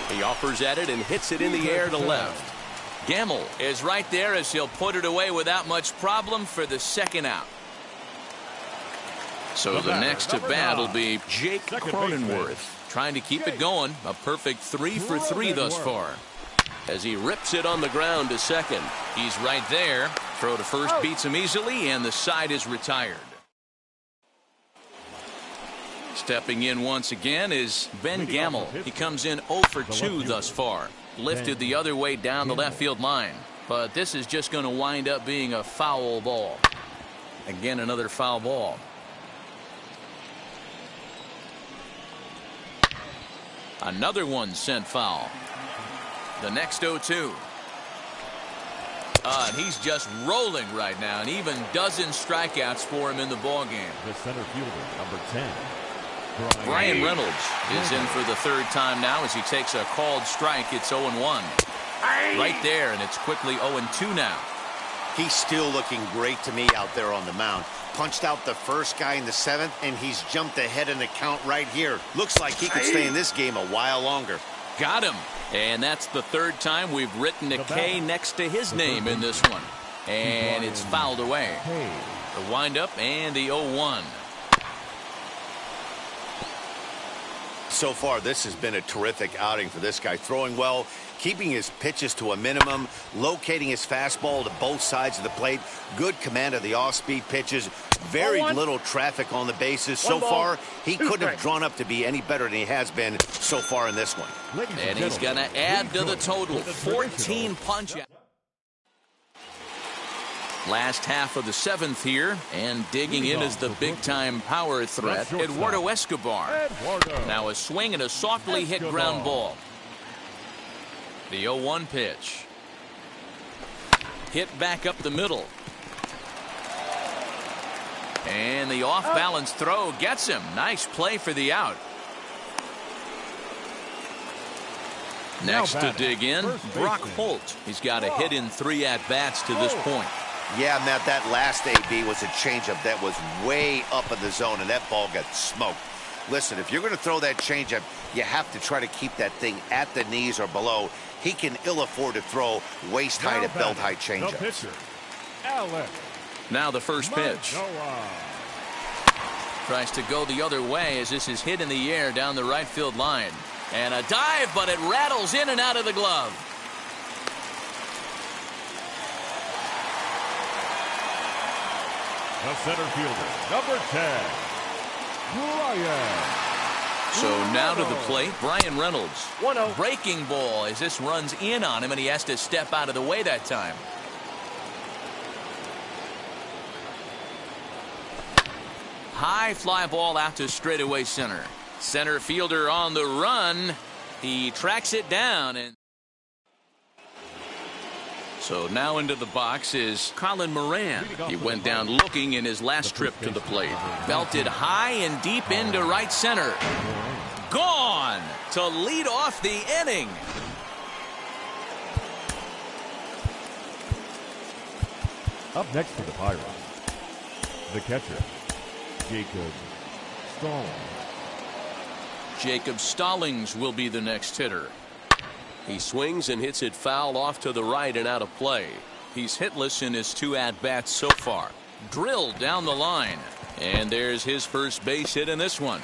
F: He offers at it and hits it in the air to left.
A: Gamble is right there as he'll put it away without much problem for the second out. So the next to bat will be Jake Cronenworth, trying to keep it going. A perfect 3 for 3 thus far.
F: As he rips it on the ground to second.
A: He's right there. Throw to first beats him easily, and the side is retired. Stepping in once again is Ben Gamble. He comes in 0 for 2 thus far. Lifted the other way down the left field line. But this is just going to wind up being a foul ball. Again, another foul ball. Another one sent foul. The next 0-2. And he's just rolling right now, and even dozen strikeouts for him in the ballgame.
B: The center fielder, number 10.
A: Brian Reynolds is in for the third time now as he takes a called strike. It's 0-1. Right there, and it's quickly 0-2 now.
D: He's still looking great to me out there on the mound. Punched out the first guy in the seventh, and he's jumped ahead in the count right here. Looks like he could stay in this game a while longer.
A: Got him. And that's the third time we've written a K next to his name in this one. And it's fouled away. The windup and the 0-1.
D: So far, this has been a terrific outing for this guy. Throwing well, keeping his pitches to a minimum, locating his fastball to both sides of the plate, good command of the off-speed pitches, very little traffic on the bases. So far, he couldn't have drawn up to be any better than he has been so far in this one.
A: And he's going to add to the total, 14 punch-outs. Last half of the seventh here, and digging in is the big-time power threat, Eduardo Escobar. Now a swing and a softly hit ground ball. The 0-1 pitch. Hit back up the middle. And the off-balance throw gets him. Nice play for the out. Next to dig in, Brock Holt. He's got a hit in 3 at-bats to this point.
D: Yeah, Matt, that last AB was a changeup that was way up in the zone, and that ball got smoked. Listen, if you're going to throw that changeup, you have to try to keep that thing at the knees or below. He can ill afford to throw waist-high to belt-high changeups.
A: Now the first pitch. Tries to go the other way as this is hit in the air down the right field line. And a dive, but it rattles in and out of the glove.
B: The center fielder, number 10, Brian.
A: So now to the plate, Brian Reynolds. Breaking ball as this runs in on him, and he has to step out of the way that time. High fly ball out to straightaway center. Center fielder on the run. He tracks it down. And so now into the box is Colin Moran. He went down looking in his last trip to the plate. Belted high and deep into right center. Gone to lead off the inning.
B: Up next for the Pirates, the catcher, Jacob Stallings.
A: Jacob Stallings will be the next hitter.
F: He swings and hits it foul off to the right and out of play.
A: He's hitless in his 2 at-bats so far. Drilled down the line. And there's his first base hit in this one.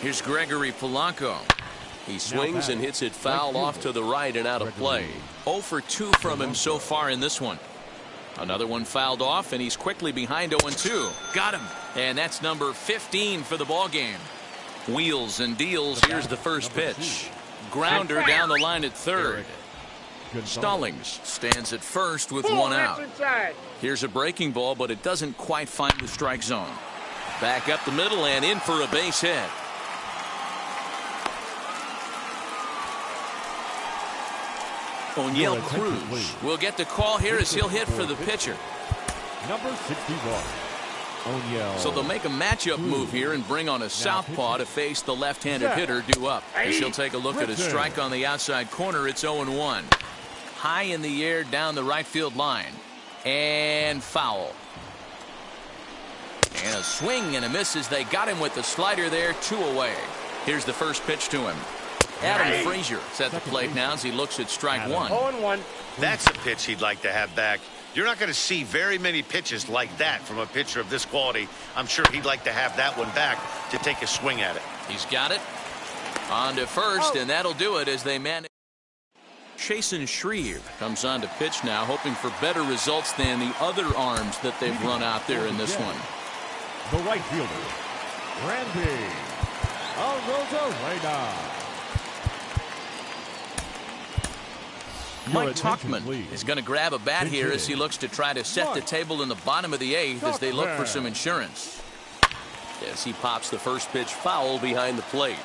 A: Here's Gregory Polanco.
F: He swings and hits it foul off to the right and out of play.
A: 0 for 2 from him so far in this one. Another one fouled off, and he's quickly behind 0-2. Got him. And that's number 15 for the ball game. Wheels and deals. Here's the first pitch. Grounder down the line at third. Stallings stands at first with one out. Here's a breaking ball, but it doesn't quite find the strike zone. Back up the middle and in for a base hit. O'Neill Cruz will get the call here as he'll hit for the pitcher.
B: Number 61. O'Neill.
A: So they'll make a matchup move here and bring on a southpaw to face the left-handed hitter due up. As he'll take a look at a strike on the outside corner. It's 0-1. High in the air down the right field line. And foul. And a swing and a miss as they got him with the slider there. 2 away. Here's the first pitch to him. Adam Frazier is at the plate now as he looks at strike one.
E: 0-1.
D: That's a pitch he'd like to have back. You're not going to see very many pitches like that from a pitcher of this quality. I'm sure he'd like to have that one back to take a swing at it.
A: He's got it. On to first, and that'll do it as they manage. Chasen Shreve comes on to pitch now, hoping for better results than the other arms that they've run out there in this one.
B: The right fielder, Randy Arozarena.
A: Mike Tauchman is going to grab a bat here as he looks to try to set the table in the bottom of the 8th as they look for some insurance. As he pops the first pitch foul behind the plate.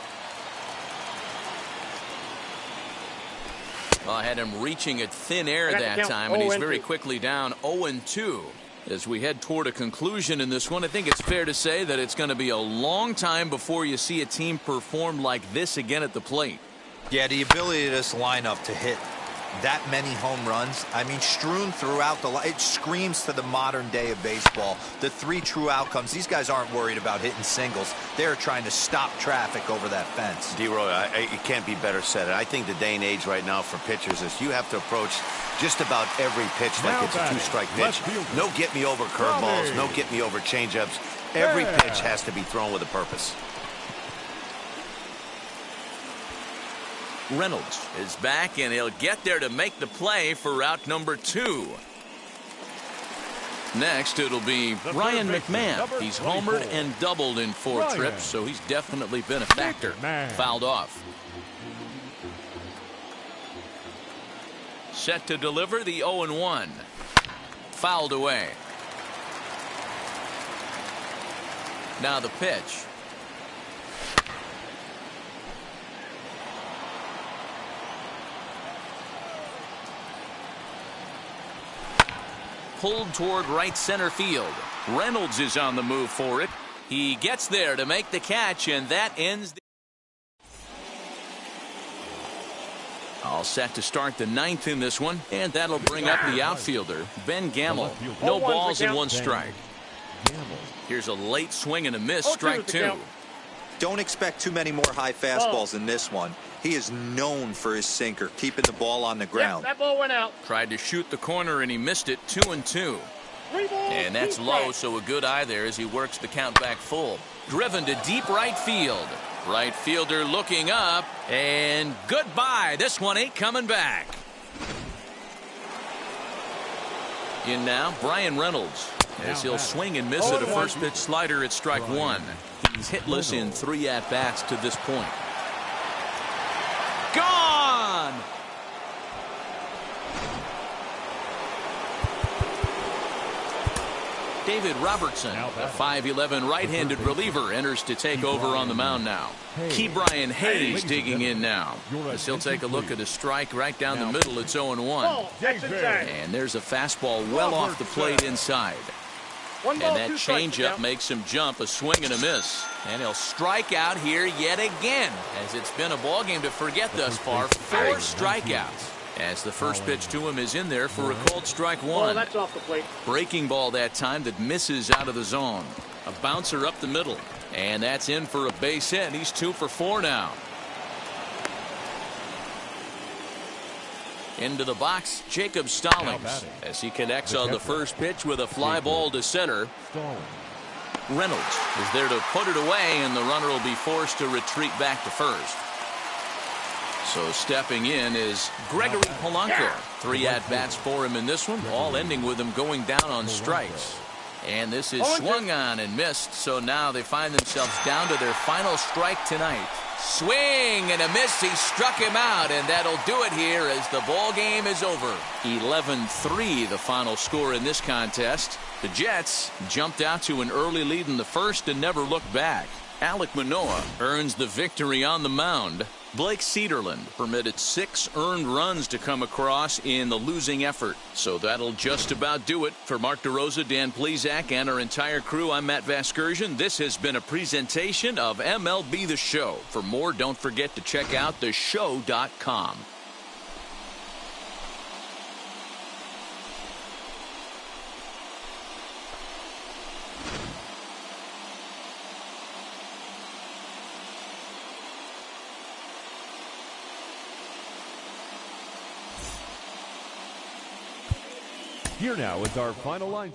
A: Well, I had him reaching at thin air that time, and he's very quickly down 0-2. As we head toward a conclusion in this one, I think it's fair to say that it's going to be a long time before you see a team perform like this again at the plate.
C: Yeah, the ability of this lineup to hit that many home runs, I mean, strewn throughout it screams to the modern day of baseball. The 3 true outcomes. These guys aren't worried about hitting singles. They're trying to stop traffic over that fence.
D: D-Roy, it can't be better said. I think the day and age right now for pitchers is you have to approach just about every pitch like it's a 2-strike pitch. No get me over curveballs, no get me over changeups. Every pitch has to be thrown with a purpose.
A: Reynolds is back, and he'll get there to make the play for out number 2. Next, it'll be Ryan McMahon. He's homered and doubled in 4 trips, so he's definitely been a factor. Fouled off. Set to deliver the 0-1. Fouled away. Now the pitch. Pulled toward right center field. Reynolds is on the move for it. He gets there to make the catch, and that ends the... All set to start the 9th in this one, and that'll bring up the outfielder, Ben Gamble. No balls and 1 strike. Here's a late swing and a miss, strike 2.
C: Don't expect too many more high fastballs in this one. He is known for his sinker, keeping the ball on the ground.
E: That ball went out.
A: Tried to shoot the corner, and he missed it. 2-2. And that's low, so a good eye there as he works the count back full. Driven to deep right field. Right fielder looking up, and goodbye. This one ain't coming back. In now, Brian Reynolds, as he'll swing and miss at a first pitch slider at strike 1. He's hitless in 3 at-bats to this point. Gone! David Robertson, a 5'11" right-handed reliever, enters to take over on the mound now. Ke'Bryan Hayes digging in now. As he'll take a look at a strike right down the middle. It's 0-1. And there's a fastball well off the plate inside. And that changeup makes him jump, a swing and a miss. And he'll strike out here yet again, as it's been a ball game to forget thus far. 4 strikeouts. As the first pitch to him is in there for a called strike 1.
E: That's off the plate.
A: Breaking ball that time that misses out of the zone. A bouncer up the middle. And that's in for a base hit. He's 2 for 4 now. Into the box, Jacob Stallings, as he connects on the first pitch with a fly ball to center. Reynolds is there to put it away, and the runner will be forced to retreat back to first. So stepping in is Gregory Polanco. 3 at-bats for him in this one, all ending with him going down on strikes. And this is swung on and missed, so now they find themselves down to their final strike tonight. Swing and a miss. He struck him out, and that'll do it here as the ball game is over. 11-3 the final score in this contest. The Jets jumped out to an early lead in the first and never looked back. Alek Manoah earns the victory on the mound. Blake Cederland permitted 6 earned runs to come across in the losing effort. So that'll just about do it. For Mark DeRosa, Dan Plesac, and our entire crew, I'm Matt Vasgersian. This has been a presentation of MLB The Show. For more, don't forget to check out theshow.com.
B: Here now is our final line.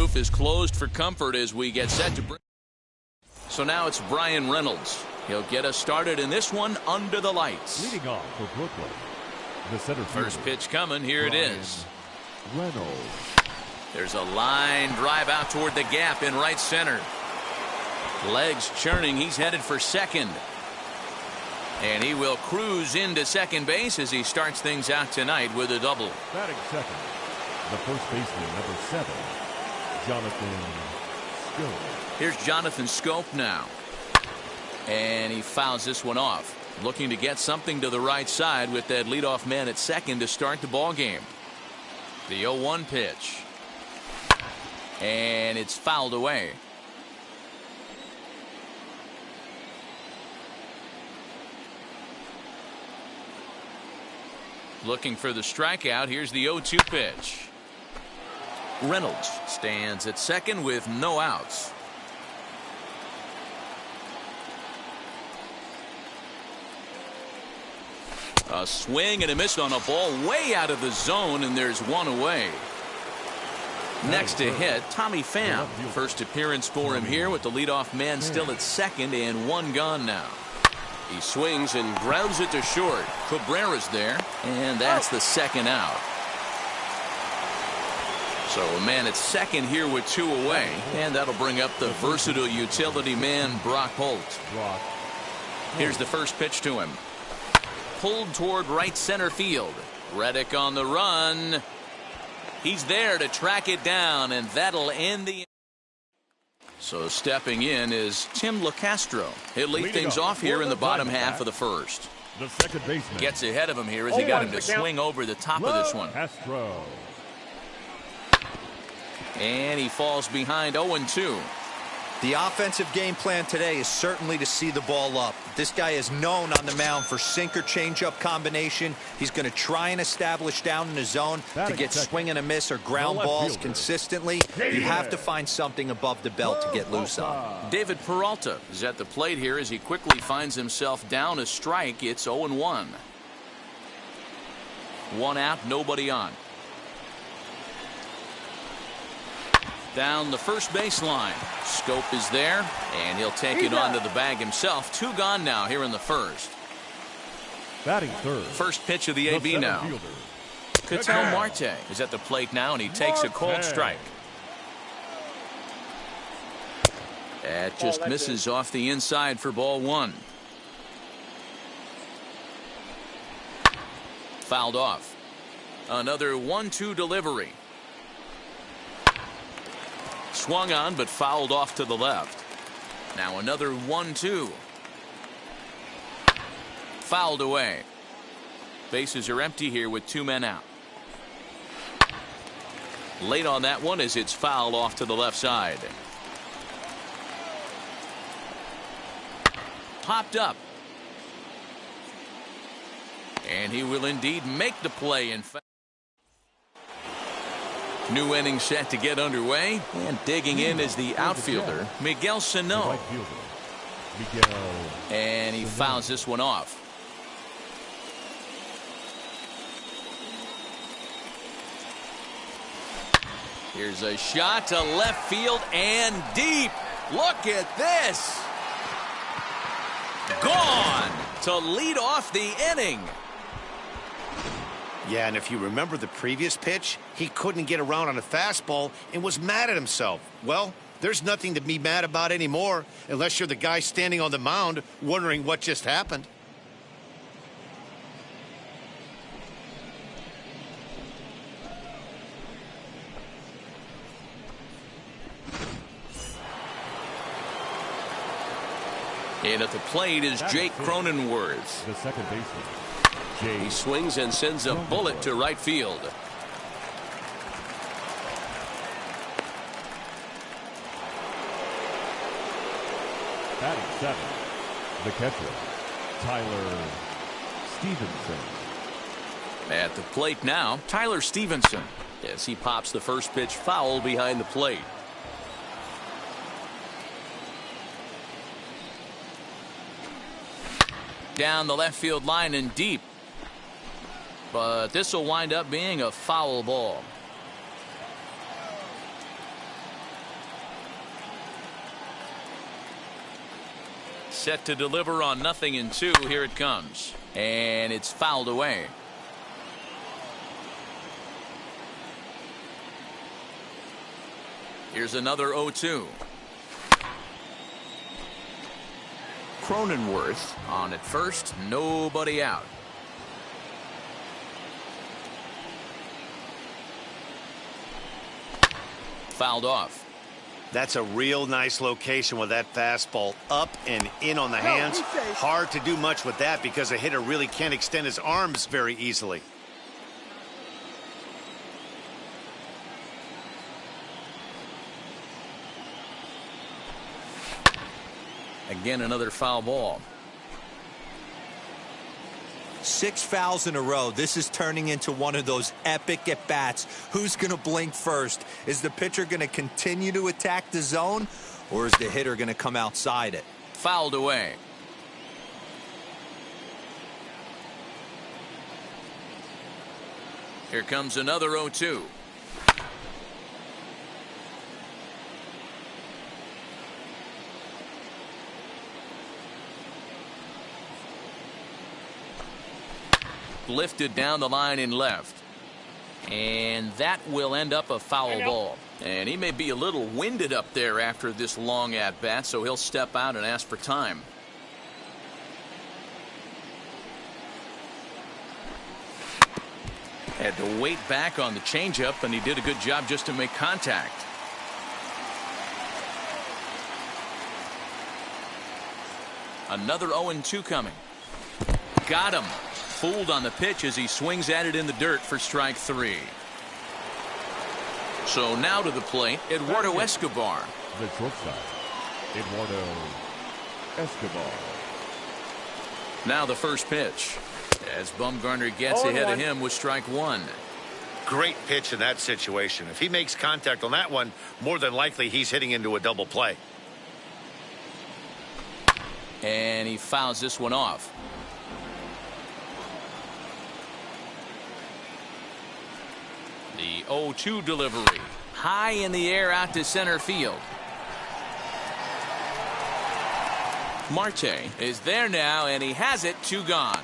A: roof is closed for comfort as we get set to bring. So now it's Brian Reynolds. He'll get us started in this one under the lights.
B: Leading off for Brooklyn, the center fielder.
A: First pitch coming. Here it is.
B: Reynolds.
A: There's a line drive out toward the gap in right center. Legs churning. He's headed for second. And he will cruise into second base as he starts things out tonight with a double.
B: Batting second, the first baseman, number 7, Jonathan Scope.
A: Here's Jonathan Scope now. And he fouls this one off. Looking to get something to the right side with that leadoff man at second to start the ball game. The 0-1 pitch. And it's fouled away. Looking for the strikeout. Here's the 0-2 pitch. Reynolds stands at second with no outs. A swing and a miss on a ball way out of the zone, and there's one away. Next to hit, Tommy Pham. First appearance for him here with the leadoff man still at second and one gone now. He swings and grounds it to short. Cabrera's there, and that's the second out. So a man at second here with 2 away, and that'll bring up the versatile utility man, Brock Holt. Here's the first pitch to him. Pulled toward right center field. Reddick on the run. He's there to track it down, and that'll end the. So stepping in is Tim LaCastro. He'll lead things off here in the bottom half of the first.
B: The second baseman
A: gets ahead of him here as he got him to swing over the top of this one.
B: Castro.
A: And he falls behind 0-2.
C: The offensive game plan today is certainly to see the ball up. This guy is known on the mound for sinker changeup combination. He's going to try and establish down in the zone to get swing and a miss or ground balls consistently. You have to find something above the belt to get loose on.
A: David Peralta is at the plate here as he quickly finds himself down a strike. It's 0-1. One out, nobody on. Down the first baseline. Scope is there, and he'll take it onto the bag himself. 2 gone now here in the first.
B: Batting third.
A: First pitch of the AB now. Ketel Marte is at the plate now, and he takes a cold strike. That just misses off the inside for ball 1. Fouled off. Another 1-2 delivery. Swung on, but fouled off to the left. Now another 1-2. Fouled away. Bases are empty here with 2 men out. Late on that one as it's fouled off to the left side. Popped up. And he will indeed make the play. In fact, new inning set to get underway, and digging in is the outfielder, Miguel Sano. And he fouls this one off. Here's a shot to left field and deep. Look at this. Gone to lead off the inning.
D: Yeah, and if you remember the previous pitch, he couldn't get around on a fastball and was mad at himself. Well, there's nothing to be mad about anymore unless you're the guy standing on the mound wondering what just happened.
A: And at the plate is Jake Cronenworth.
B: The second baseman.
F: He swings and sends a bullet to right field.
B: Batting 7, the catcher, Tyler Stevenson.
A: At the plate now, Tyler Stevenson, as he pops the first pitch foul behind the plate. Down the left field line and deep. But this will wind up being a foul ball. set to deliver on 0-2. Here it comes. And it's fouled away. Here's another 0-2. Cronenworth on at first. Nobody out. Fouled off.
D: That's a real nice location with that fastball up and in on the hands. Hard to do much with that because a hitter really can't extend his arms very easily.
A: Again, another foul ball.
C: 6 fouls in a row. This is turning into one of those epic at-bats. Who's going to blink first? Is the pitcher going to continue to attack the zone, or is the hitter going to come outside it?
A: Fouled away. Here comes another 0-2. Lifted down the line in left. And that will end up a foul ball. And he may be a little winded up there after this long at-bat, so he'll step out and ask for time. Had to wait back on the changeup, and he did a good job just to make contact. Another 0-2 coming. Got him. Fooled on the pitch as he swings at it in the dirt for strike 3. So now to the plate, Eduardo Escobar.
B: The shortstop, Eduardo Escobar.
A: Now the first pitch, as Bumgarner gets ahead of him with strike 1.
D: Great pitch in that situation. If he makes contact on that one, more than likely he's hitting into a double play.
A: And he fouls this one off. The 0-2 delivery. High in the air out to center field. Marte is there now, and he has it. 2 gone.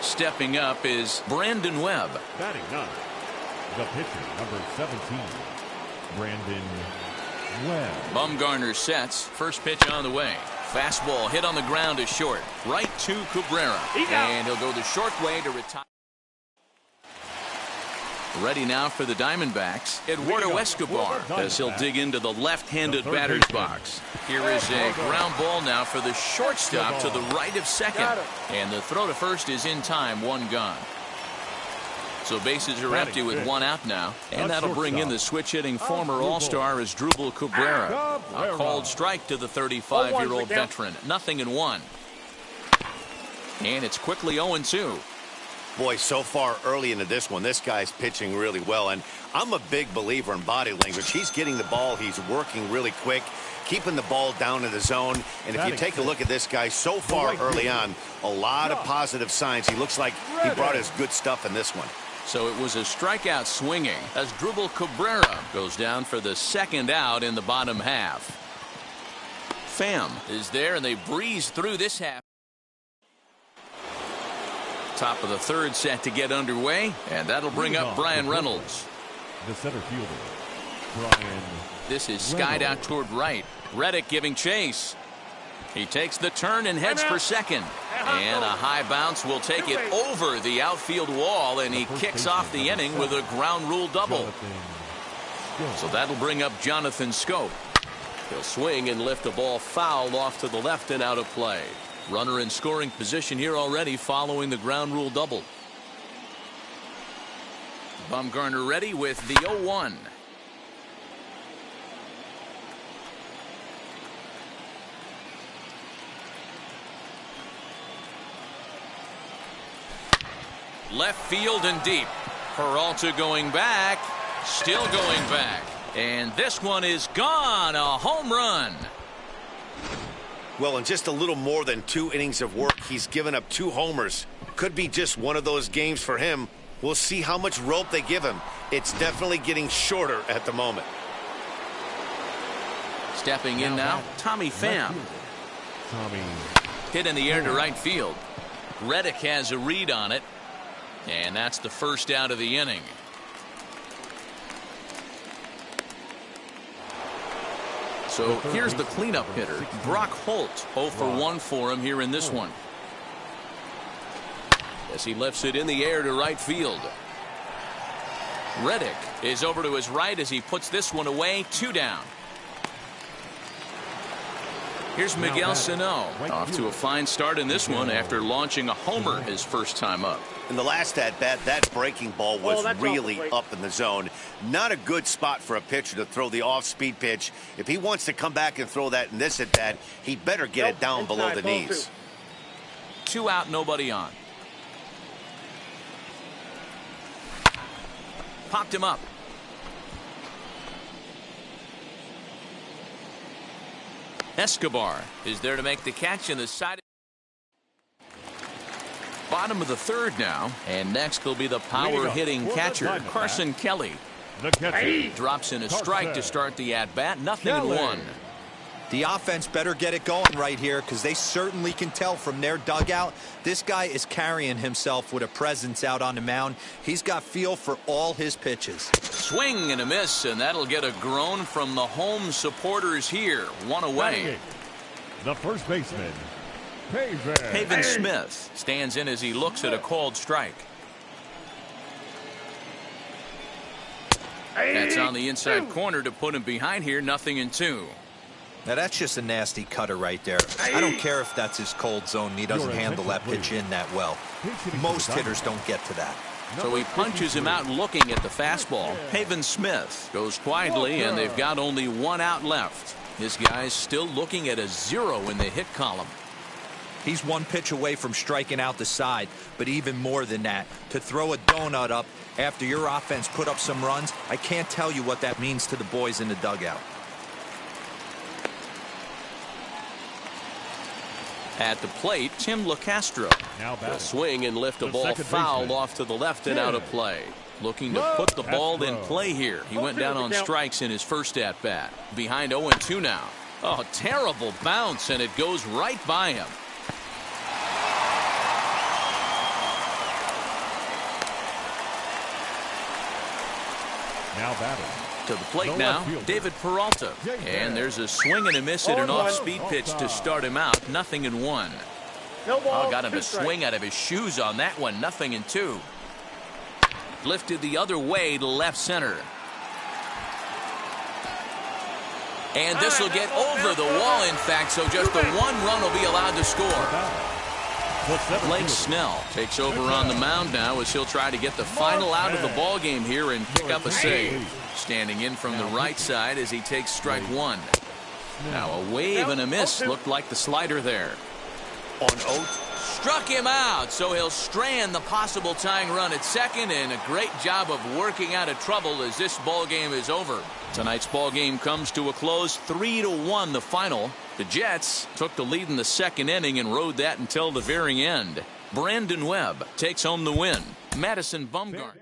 A: Stepping up is Brandon Webb.
B: Batting 9, the pitcher, number 17, Brandon Webb.
A: Bumgarner sets. First pitch on the way. Fastball hit on the ground is short. Right to Cabrera. And he'll go the short way to retire. Ready now for the Diamondbacks, Eduardo Escobar, as he'll dig into the left-handed batter's box. Here is a ground ball now for the shortstop to the right of second. And the throw to first is in time. 1 gone. So bases are empty with 1 out now. And that'll bring in the switch-hitting former All-Star Asdrubal Cabrera. A called strike to the 35-year-old veteran. 0-1. And it's quickly 0-2.
D: Boy, so far early into this one, this guy's pitching really well. And I'm a big believer in body language. He's getting the ball. He's working really quick, keeping the ball down in the zone. And if you take a look at this guy so far early on, a lot of positive signs. He looks like he brought his good stuff in this one.
A: So it was a strikeout swinging as Asdrubal Cabrera goes down for the 2nd out in the bottom half. Pham is there, and they breeze through this half. Top of the 3rd set to get underway, and that'll bring up Brian Reynolds.
B: The center fielder, Brian.
A: This is skied out toward right. Reddick giving chase. He takes the turn and heads for second. And a high bounce will take it over the outfield wall, and he kicks off the inning with a ground rule double. So that'll bring up Jonathan Scope.
F: He'll swing and lift a ball foul off to the left and out of play.
A: Runner in scoring position here already following the ground rule double. Bumgarner ready with the 0-1. Left field and deep. Peralta going back. Still going back. And this one is gone. A home run.
D: Well, in just a little more than 2 innings of work, he's given up 2 homers. Could be just one of those games for him. We'll see how much rope they give him. It's definitely getting shorter at the moment.
A: Stepping in now, Tommy Pham.
B: Tommy.
A: Hit in the air to right field. Reddick has a read on it. And that's the first out of the inning. So here's the cleanup hitter, Brock Holt. 0 for 1 for him here in this one. As he lifts it in the air to right field. Reddick is over to his right as he puts this one away. 2 down. Here's Miguel Sano, off to a fine start in this one after launching a homer his first time up.
D: In the last at-bat, that breaking ball was really up in the zone. Not a good spot for a pitcher to throw the off-speed pitch. If he wants to come back and throw that in this at-bat, he better get it down below the knees.
A: 2 out, nobody on. Popped him up. Escobar is there to make the catch in the side. Bottom of the 3rd now, and next will be the power-hitting catcher, Carson Kelly.
B: The catcher.
A: Drops in a strike to start the at-bat. Nothing in 1.
C: The offense better get it going right here because they certainly can tell from their dugout this guy is carrying himself with a presence out on the mound. He's got feel for all his pitches.
A: Swing and a miss, and that'll get a groan from the home supporters here. 1 away.
B: The first baseman,
A: Pavin Smith stands in as he looks at a called strike. That's on the inside corner to put him behind here. Nothing in 2.
C: Now that's just a nasty cutter right there. I don't care if that's his cold zone and he doesn't handle that pitch in that well. Most hitters don't get to that.
A: So he punches him out looking at the fastball. Pavin Smith goes quietly, and they've got only 1 out left. This guy's still looking at a 0 in the hit column.
C: He's 1 pitch away from striking out the side, but even more than that, to throw a donut up after your offense put up some runs, I can't tell you what that means to the boys in the dugout.
A: At the plate, Tim LaCastro.
F: Will swing and lift a ball foul off to the left and out of play. Looking to put the ball in play here. He went down on strikes in his first at-bat. Behind 0-2 now. Oh, terrible bounce, and it goes right by him.
B: now batting.
A: To the plate now, David Peralta. And there's a swing and a miss at an off-speed pitch to start him out. Nothing in 1. Oh, got him to swing out of his shoes on that one. Nothing in 2. Lifted the other way to left center. And this will get over the wall, in fact, so just the 1 run will be allowed to score. Blake Snell takes over on the mound now as he'll try to get the final out of the ball game here and pick up a save. Standing in from the right side as he takes strike 1. Now a wave and a miss looked like the slider there.
D: On Oath.
A: Struck him out, so he'll strand the possible tying run at second, and a great job of working out of trouble as this ball game is over. Tonight's ball game comes to a close, 3-1 the final. The Jets took the lead in the second inning and rode that until the very end. Brandon Webb takes home the win. Madison Bumgarner.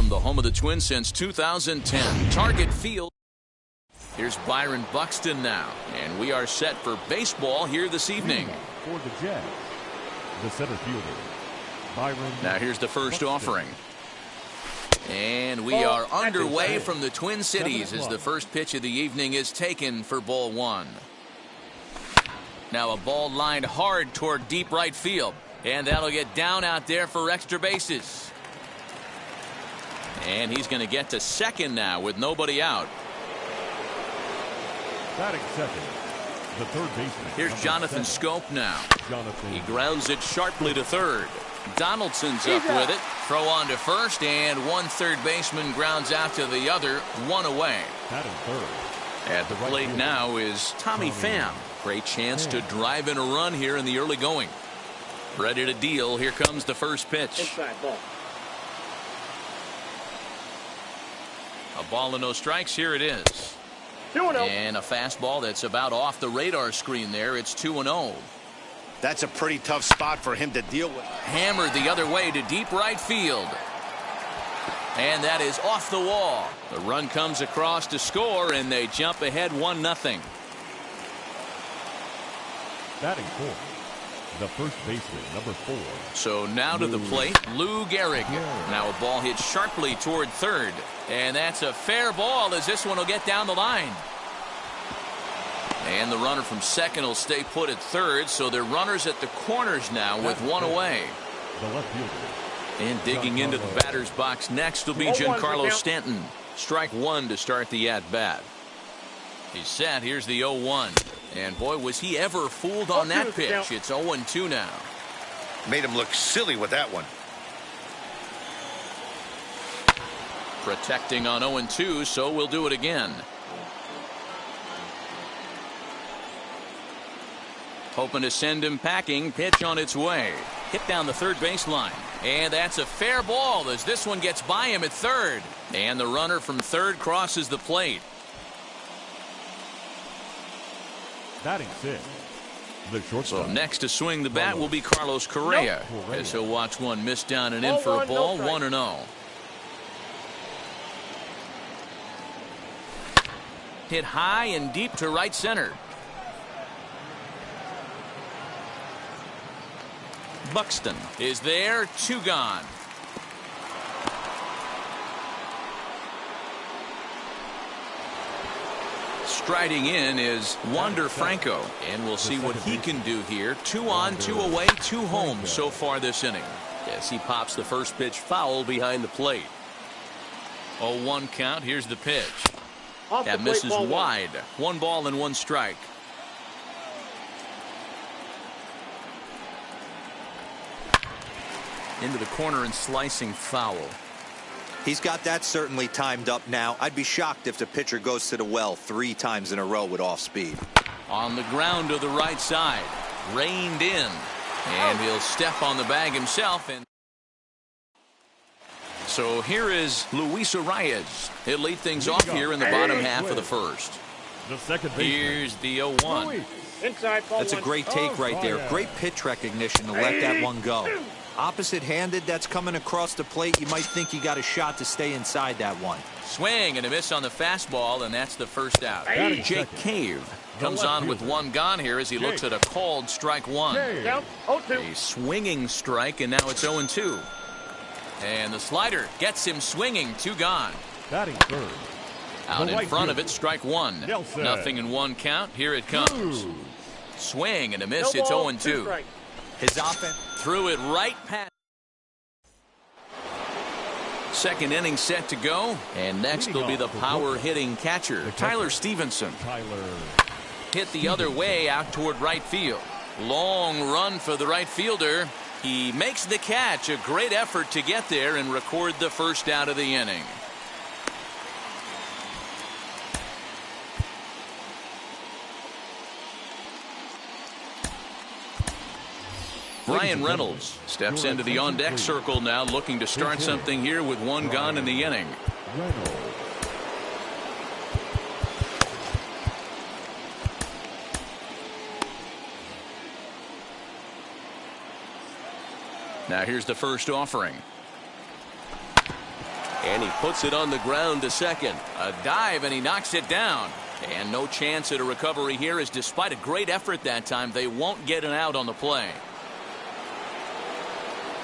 A: from the home of the Twins since 2010. Target Field. Here's Byron Buxton now, and we are set for baseball here this evening.
B: For the Jets, the center fielder, Byron.
A: Now here's the first offering. And we are underway from the Twin Cities as the first pitch of the evening is taken for ball one. Now a ball lined hard toward deep right field, and that'll get down out there for extra bases. And he's going to get to second now with nobody out.
B: Batting second, the third baseman.
A: Here's Jonathan Scope now.
B: Jonathan.
A: He grounds it sharply to third. Donaldson's up with it. Throw on to first, and one third baseman grounds out to the other, one away.
B: Batting third.
A: At the plate now is Tommy Pham. Great chance to drive in a run here in the early going. Ready to deal. Here comes the first pitch.
E: Inside ball.
A: A ball and no strikes. Here it is.
E: 2-0.
A: And a fastball that's about off the radar screen there. It's 2-0.
D: That's a pretty tough spot for him to deal with.
A: Hammered the other way to deep right field. And that is off the wall. The run comes across to score, and they jump ahead 1-0.
B: Batting fourth, the first baseman, number 4.
A: So now to the plate, Lou Gehrig. Now a ball hit sharply toward third. And that's a fair ball as this one will get down the line. And the runner from second will stay put at third, so they're runners at the corners now with one away.
B: The left fielder.
A: And digging into the batter's box next will be Giancarlo Stanton. Strike one to start the at-bat. He's set. Here's the 0-1. And boy, was he ever fooled on that pitch. It's 0-2 now.
D: Made him look silly with that one.
A: Protecting on 0-2, so we'll do it again. Hoping to send him packing. Pitch on its way. Hit down the third baseline. And that's a fair ball as this one gets by him at third. And the runner from third crosses the plate.
B: Batting sixth, the shortstop.
A: So next to swing the bat will be Carlos Correa. As he'll watch one miss down and in for a ball. 1-0. Hit high and deep to right center. Buxton is there. 2 gone. Striding in is Wander Franco, and we'll see what he can do here. 2 on, 2 away, 2 home so far this inning. Yes, he pops the first pitch foul behind the plate. 0-1 count. Here's the pitch. That misses wide. 1 ball and 1 strike. Into the corner and slicing foul.
C: He's got that certainly timed up now. I'd be shocked if the pitcher goes to the well 3 times in a row with off speed.
A: On the ground to the right side. Reined in. And he'll step on the bag himself. And so here is Luis Arias. He'll lead things off here in the bottom half of the first.
B: The second baseman.
A: Here's the 0-1.
E: Inside ball.
C: That's a great take right there. Great pitch recognition to let that one go. Opposite-handed, that's coming across the plate. You might think you got a shot to stay inside that one.
A: Swing and a miss on the fastball, and that's the first out. Jake Cave comes on with 1 gone here as he looks at a called strike 1.
E: Count 0-2.
A: A swinging strike, and now it's 0-2. And the slider gets him swinging. 2 gone.
B: Batting third.
A: Out in front of it, strike 1. Nothing in 1 count. Here it comes. Swing and a miss. It's 0-2.
C: His offense
A: threw it right past. Second inning set to go. And next will be the power hitting catcher, Tyler Stevenson. Hit the other way out toward right field. Long run for the right fielder. He makes the catch. A great effort to get there and record the first out of the inning. Ryan Reynolds steps into the on-deck circle now, looking to start something here with 1 gone in the inning. Now here's the first offering.
F: And he puts it on the ground to second.
A: A dive, and he knocks it down. And no chance at a recovery here, as despite a great effort that time, they won't get an out on the play.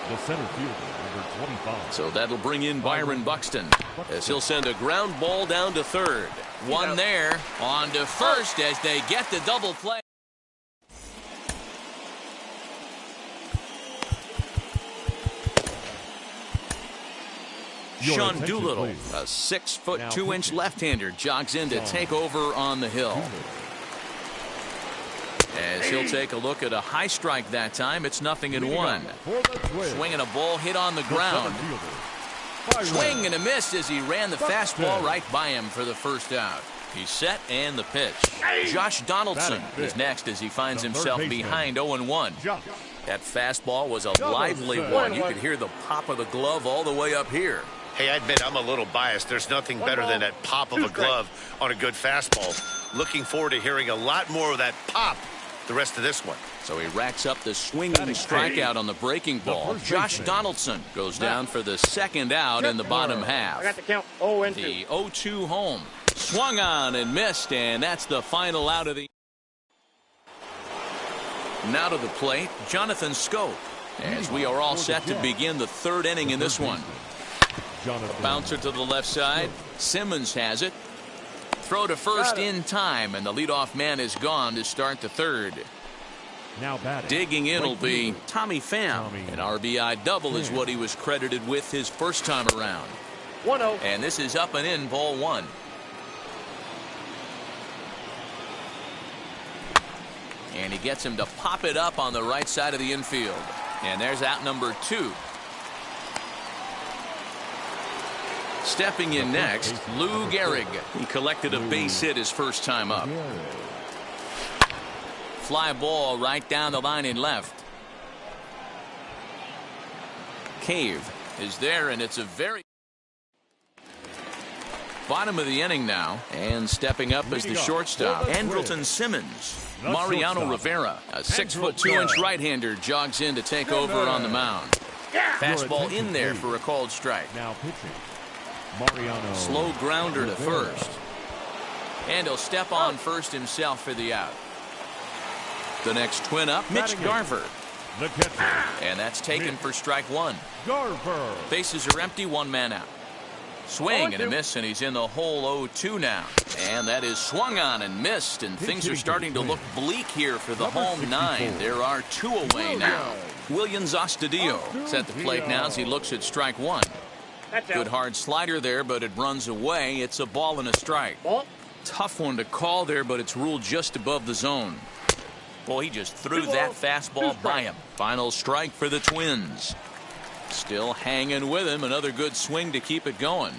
B: The center fielder, number 25.
A: So that'll bring in Byron Buxton, as he'll send a ground ball down to third. One there, on to first as they get the double play. Sean Doolittle, a 6'2" left-hander, jogs in to take over on the hill. As he'll take a look at a high strike that time, it's 0-1. Swinging a ball hit on the ground. Swing and a miss as he ran the fastball right by him for the first out. He's set and the pitch. Josh Donaldson is next as he finds himself behind 0-1. That fastball was a lively one. You could hear the pop of the glove all the way up here.
D: Hey, I admit I'm a little biased. There's nothing better than that pop of a glove on a good fastball. Looking forward to hearing a lot more of that pop the rest of this one.
A: So he racks up the swinging strikeout on the breaking ball. Josh Donaldson goes down for the second out in the bottom half.
E: I got the count 0-2.
A: The 0-2 home. Swung on and missed, and that's the final out of the. Now to the plate, Jonathan Scope, as we are all set to begin the third inning in this one. Bouncer to the left side. Simmons has it. Throw to first in time, and the leadoff man is gone to start the third.
B: Now batting.
A: Digging in will be Tommy Pham. An RBI double is what he was credited with his first time around.
E: 1-0.
A: And this is up and in, ball one. And he gets him to pop it up on the right side of the infield. And there's out number 2. Stepping in next, Lou Gehrig. He collected a base hit his first time up. Fly ball right down the line in left. Cave is there, and it's a very bottom of the inning now. And stepping up as the shortstop, Andrelton Simmons. Mariano Rivera, a 6'2" right-hander, jogs in to take over on the mound. Fastball in there for a called strike.
B: Now pitching. Mariano.
A: Slow grounder to first. And he'll step on first himself for the out. The next twin up, Mitch Garver.
B: The catcher.
A: And that's taken for strike one.
B: Garver.
A: Bases are empty, one man out. Swing and a miss, and he's in the hole 0-2 now. And that is swung on and missed, and things are starting to look bleak here for the home 9. There are 2 away now. Williams Astudillo is at the plate now as he looks at strike one. Good hard slider there, but it runs away. It's a ball and a strike. Tough one to call there, but it's ruled just above the zone. Boy, he just threw that fastball by him. Final strike for the Twins. Still hanging with him. Another good swing to keep it going.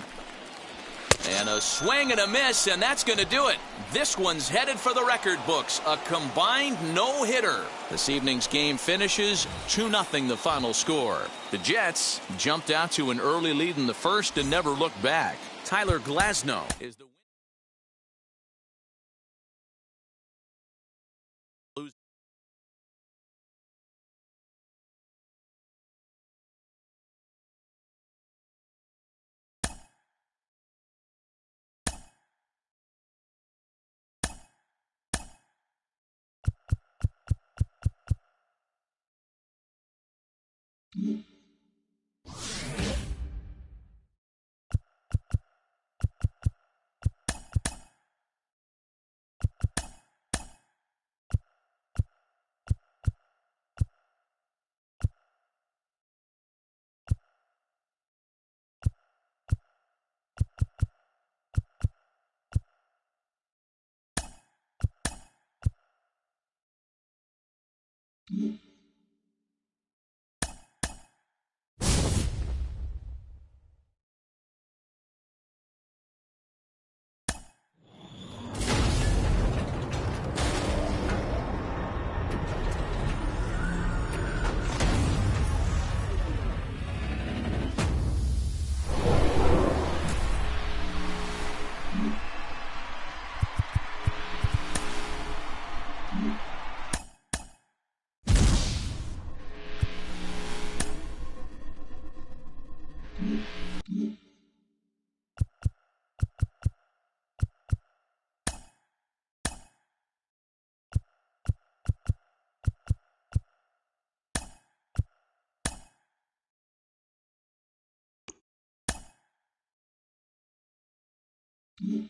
A: And a swing and a miss, and that's going to do it. This one's headed for the record books. A combined no-hitter. This evening's game finishes 2-0 the final score. The Jets jumped out to an early lead in the first and never looked back. Tyler Glasnow is the
G: Mm-hmm.